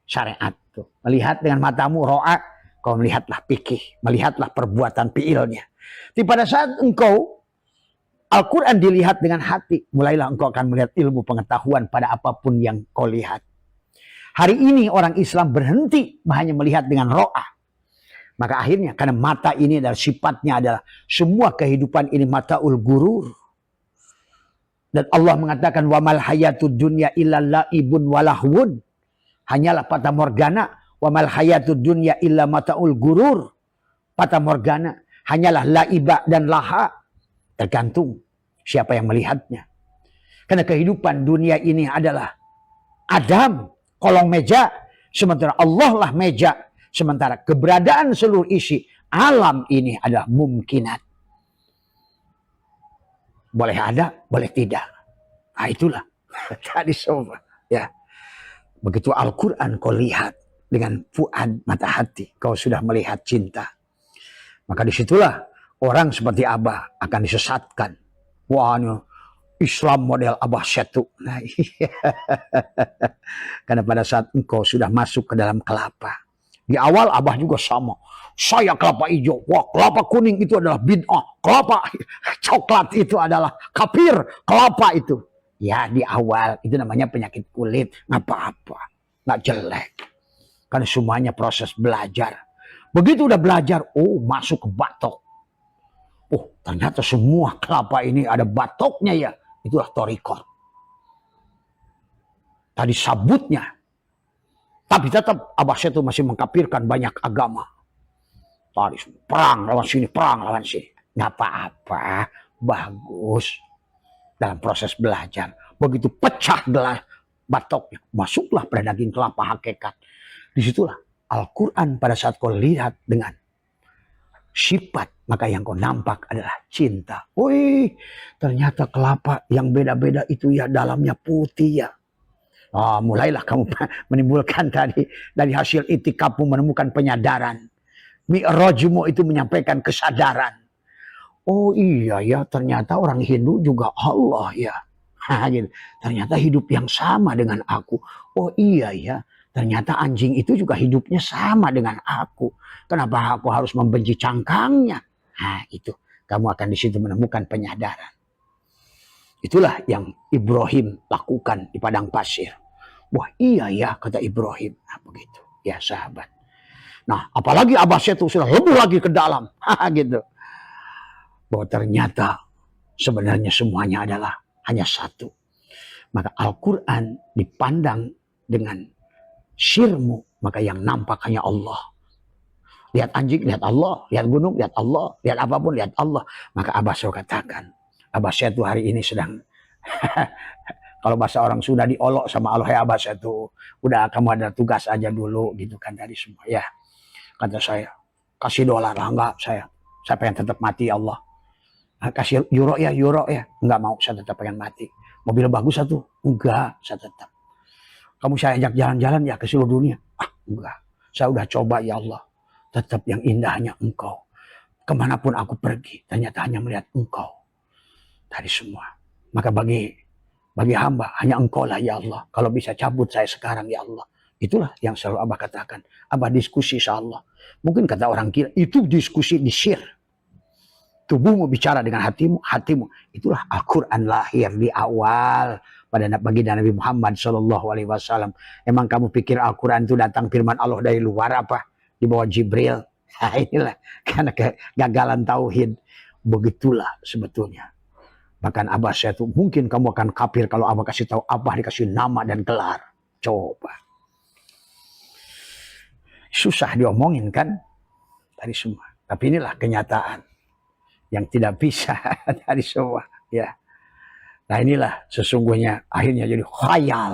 syariat. Tuh. Melihat dengan matamu ro'a. Kau melihatlah fikih. Melihatlah perbuatan fi'ilnya. Tapi pada saat engkau Al-Quran dilihat dengan hati. Mulailah engkau akan melihat ilmu pengetahuan pada apapun yang kau lihat. Hari ini orang Islam berhenti hanya melihat dengan ro'ah. Maka akhirnya karena mata ini adalah sifatnya adalah semua kehidupan ini mataul gurur. Dan Allah mengatakan wamal hayatud dunya illa laibun walahwun. Hanyalah fata morgana. Wamal hayatud dunya illa mataul gurur. Fata morgana. Hanyalah laiba dan laha. Tergantung siapa yang melihatnya. Karena kehidupan dunia ini adalah Adam, kolong meja. Sementara Allah lah meja. Sementara keberadaan seluruh isi alam ini adalah mungkinat. Boleh ada, boleh tidak. Nah itulah. Tadi semua. Ya. Begitu Al-Quran kau lihat dengan fuad mata hati. Kau sudah melihat cinta. Maka disitulah orang seperti Abah akan disesatkan. Wah, Islam model Abah Setu. Nah, iya. Karena pada saat engkau sudah masuk ke dalam kelapa. Di awal Abah juga sama. Saya kelapa hijau. Wah, kelapa kuning itu adalah bid'ah. Kelapa coklat itu adalah kafir. Kelapa itu. Ya, di awal itu namanya penyakit kulit. Nggak apa-apa. Nggak jelek. Karena semuanya proses belajar. Begitu udah belajar, masuk ke batok. Oh, ternyata semua kelapa ini ada batoknya ya. Itulah thariqah. Tadi sabutnya. Tapi tetap Abah Setu masih mengkafirkan banyak agama. Tadi perang lawan sini, perang lawan sini. Nggak apa-apa. Bagus. Dalam proses belajar. Begitu pecah gelas batoknya. Masuklah pada daging kelapa hakikat. Disitulah Al-Quran pada saat kau lihat dengan sifat, maka yang kau nampak adalah cinta. Wih, ternyata kelapa yang beda-beda itu ya dalamnya putih ya. Mulailah kamu menimbulkan tadi dari hasil itikafmu menemukan penyadaran. Mi'rajmu itu menyampaikan kesadaran. Oh iya ya, ternyata orang Hindu juga Allah ya. Gitu. Ternyata hidup yang sama dengan aku. Oh iya ya, ternyata anjing itu juga hidupnya sama dengan aku. Kenapa aku harus membenci cangkangnya? Nah itu, kamu akan di situ menemukan penyadaran. Itulah yang Ibrahim lakukan di padang pasir. Wah iya ya, kata Ibrahim. Nah begitu, ya sahabat. Nah apalagi Abbasnya itu sudah lebih lagi ke dalam. Gitu. Bahwa ternyata sebenarnya semuanya adalah hanya satu. Maka Al-Quran dipandang dengan syirmu, maka yang nampak hanya Allah. Lihat anjing, lihat Allah. Lihat gunung, lihat Allah. Lihat apapun, lihat Allah. Maka Abbas katakan, Abbas itu hari ini sedang kalau bahasa orang sudah diolok sama Allah, ya Abbas itu udah kamu ada tugas aja dulu gitu kan dari semua. Ya kata saya, kasih dolar lah, enggak saya pengen tetap mati Allah. Kasih euro ya, enggak mau, saya tetap pengen mati. Mobil bagus satu, enggak, saya tetap. Kamu saya ajak jalan-jalan ya ke seluruh dunia, enggak, saya udah coba ya Allah, tetap yang indahnya Engkau. Kemanapun aku pergi, ternyata hanya melihat Engkau dari semua. Maka bagi hamba hanya Engkau lah ya Allah. Kalau bisa cabut saya sekarang ya Allah. Itulah yang selalu Abah katakan. Abah diskusi insya Allah. Mungkin kata orang kira itu diskusi di syir. Tubuhmu bicara dengan hatimu. Itulah Al-Quran lahir di awal pada baginda Nabi Muhammad SAW. Emang kamu pikir Al-Quran itu datang firman Allah dari luar apa? Di bawah Jibril. Nah inilah karena kegagalan tauhid. Begitulah sebetulnya. Bahkan Abah saya tuh mungkin kamu akan kafir kalau Abah kasih tahu Abah dikasih nama dan gelar. Coba. Susah diomongin kan? Tadi semua. Tapi inilah kenyataan yang tidak bisa dari semua. Ya. Nah inilah sesungguhnya akhirnya jadi khayal.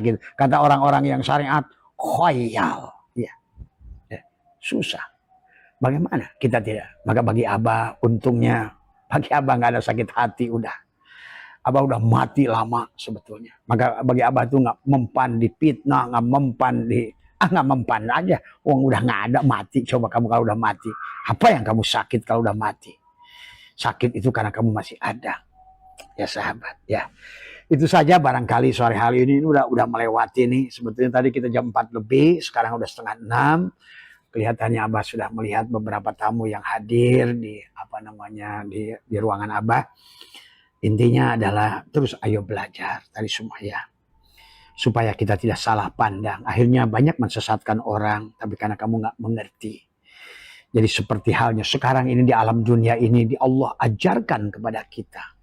Gitu. Kata orang-orang yang syariat, khayal. Ya. Ya. Susah. Bagaimana? Kita tidak. Maka bagi Abah untungnya, bagi Abah nggak ada sakit hati udah. Abah udah mati lama sebetulnya. Maka bagi Abah itu nggak mempan di fitnah, nggak mempan di nggak mempan aja. Uang udah nggak ada mati. Coba kamu kalau udah mati, apa yang kamu sakit kalau udah mati? Sakit itu karena kamu masih ada. Ya sahabat, ya. Itu saja barangkali sore hari ini udah melewati nih. Sebetulnya tadi kita jam 4 lebih, sekarang udah setengah 6. Kelihatannya Abah sudah melihat beberapa tamu yang hadir di di ruangan Abah. Intinya adalah terus ayo belajar tadi semua ya. Supaya kita tidak salah pandang. Akhirnya banyak mensesatkan orang, tapi karena kamu nggak mengerti. Jadi seperti halnya sekarang ini di alam dunia ini di Allah ajarkan kepada kita.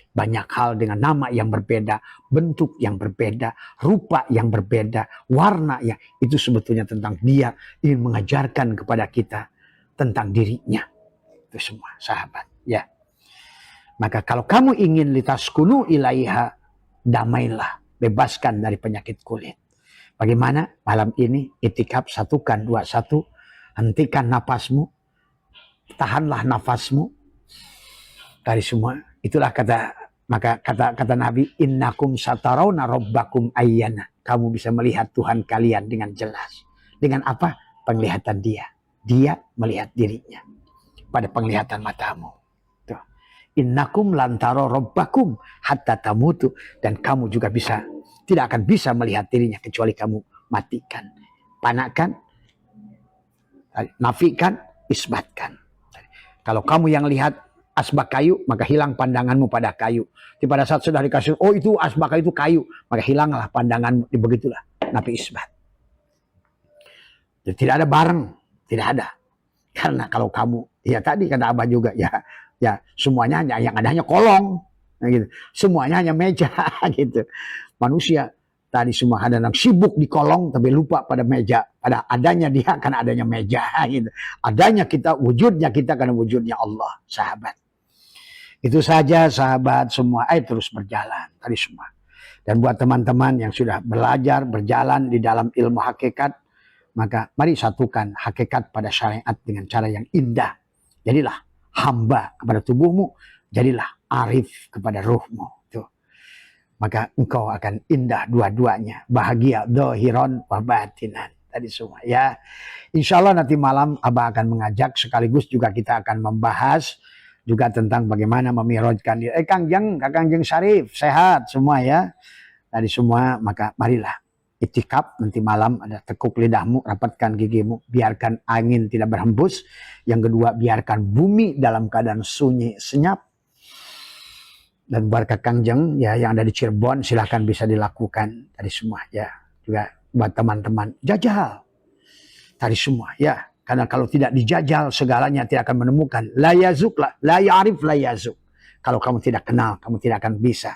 Banyak hal dengan nama yang berbeda, bentuk yang berbeda, rupa yang berbeda, warna yang itu sebetulnya tentang dia ingin mengajarkan kepada kita tentang dirinya. Itu semua sahabat ya. Maka kalau kamu ingin litaskunu ilaiha, damailah, bebaskan dari penyakit kulit. Bagaimana malam ini itikaf 1-2-1, hentikan nafasmu, tahanlah nafasmu dari semua. Itulah kata Nabi, innakum satarawna rabbakum ayyana. Kamu bisa melihat Tuhan kalian dengan jelas. Dengan apa? Penglihatan dia. Dia melihat dirinya pada penglihatan matamu. Tuh. Innakum lantaro rabbakum hatta tamutu. Dan kamu juga tidak akan bisa melihat dirinya kecuali kamu matikan, panakan, nafikan, isbatkan. Kalau kamu yang lihat asbak kayu, maka hilang pandanganmu pada kayu. Jadi pada saat sudah dikasih, oh itu asbak kayu itu kayu, maka hilanglah pandanganmu. Begitulah nafi isbat. Jadi tidak ada bareng, tidak ada. Karena kalau kamu, ya tadi kata Abah juga, ya semuanya yang ada hanya kolong, gitu. Semuanya hanya meja, gitu. Manusia tadi semua ada yang sibuk di kolong tapi lupa pada meja, pada adanya dia karena adanya meja, gitu. Adanya kita, wujudnya kita karena wujudnya Allah, sahabat. Itu saja sahabat semua, terus berjalan tadi semua. Dan buat teman-teman yang sudah belajar berjalan di dalam ilmu hakikat, maka mari satukan hakikat pada syariat dengan cara yang indah. Jadilah hamba kepada tubuhmu, jadilah arif kepada ruhmu. Maka engkau akan indah dua-duanya, bahagia dohiron wa batinan tadi semua ya. Insya Allah nanti malam Abah akan mengajak sekaligus juga kita akan membahas juga tentang bagaimana memirojkan diri. Kangjeng Syarif, sehat semua ya. Dari semua, maka marilah itikaf nanti malam, ada tekuk lidahmu, rapatkan gigimu, biarkan angin tidak berhembus. Yang kedua, biarkan bumi dalam keadaan sunyi, senyap. Dan buat Kangjeng ya yang ada di Cirebon, silahkan bisa dilakukan tadi semua ya. Juga buat teman-teman, jajal tadi semua ya. Karena kalau tidak dijajal, segalanya tidak akan menemukan. La yazuk, la ya'rif, la yazuk. Kalau kamu tidak kenal, kamu tidak akan bisa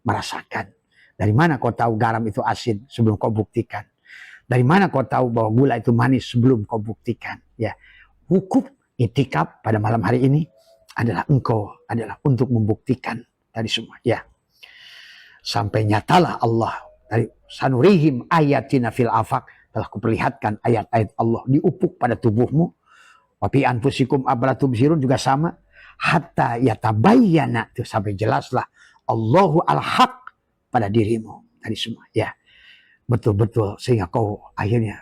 merasakan. Dari mana kau tahu garam itu asin sebelum kau buktikan? Dari mana kau tahu bahwa gula itu manis sebelum kau buktikan? Ya, wukuf itikaf pada malam hari ini adalah untuk membuktikan tadi semua. Ya, sampai nyatalah Allah dari sanurihim ayatina fil afaq, telah kuperlihatkan ayat-ayat Allah di ufuk pada tubuhmu. Wafi anfusikum abla tubsirun juga sama. Hatta yatabayyana, itu sampai jelaslah Allahu al-haq pada dirimu tadi semua ya. Betul-betul sehingga kau akhirnya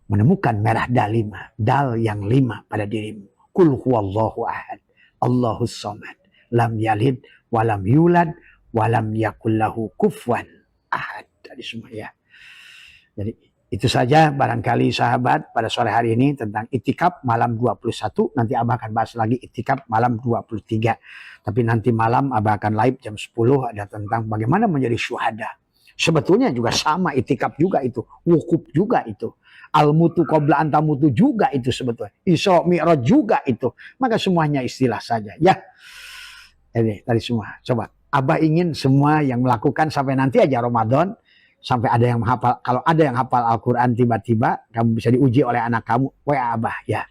menemukan merah dal yang 5 pada dirimu. Qul huwallahu ahad, Allahus samad, lam yalid walam yulad walam yakul lahu kufuwan ahad tadi semua ya. Jadi itu saja barangkali sahabat pada sore hari ini tentang itikaf malam 21. Nanti Abah akan bahas lagi itikaf malam 23. Tapi nanti malam Abah akan live jam 10 ada tentang bagaimana menjadi syuhada. Sebetulnya juga sama, itikaf juga itu, wukuf juga itu, al-mutu qabla antamutu juga itu sebetulnya, Isra Mi'raj juga itu. Maka semuanya istilah saja ya. Ini tadi semua. Coba Abah ingin semua yang melakukan sampai nanti aja Ramadan. Sampai ada yang menghafal, kalau ada yang hafal Al-Quran tiba-tiba, kamu bisa diuji oleh anak kamu, WA Abah ya.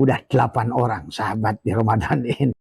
Udah 8 orang sahabat di Ramadan ini.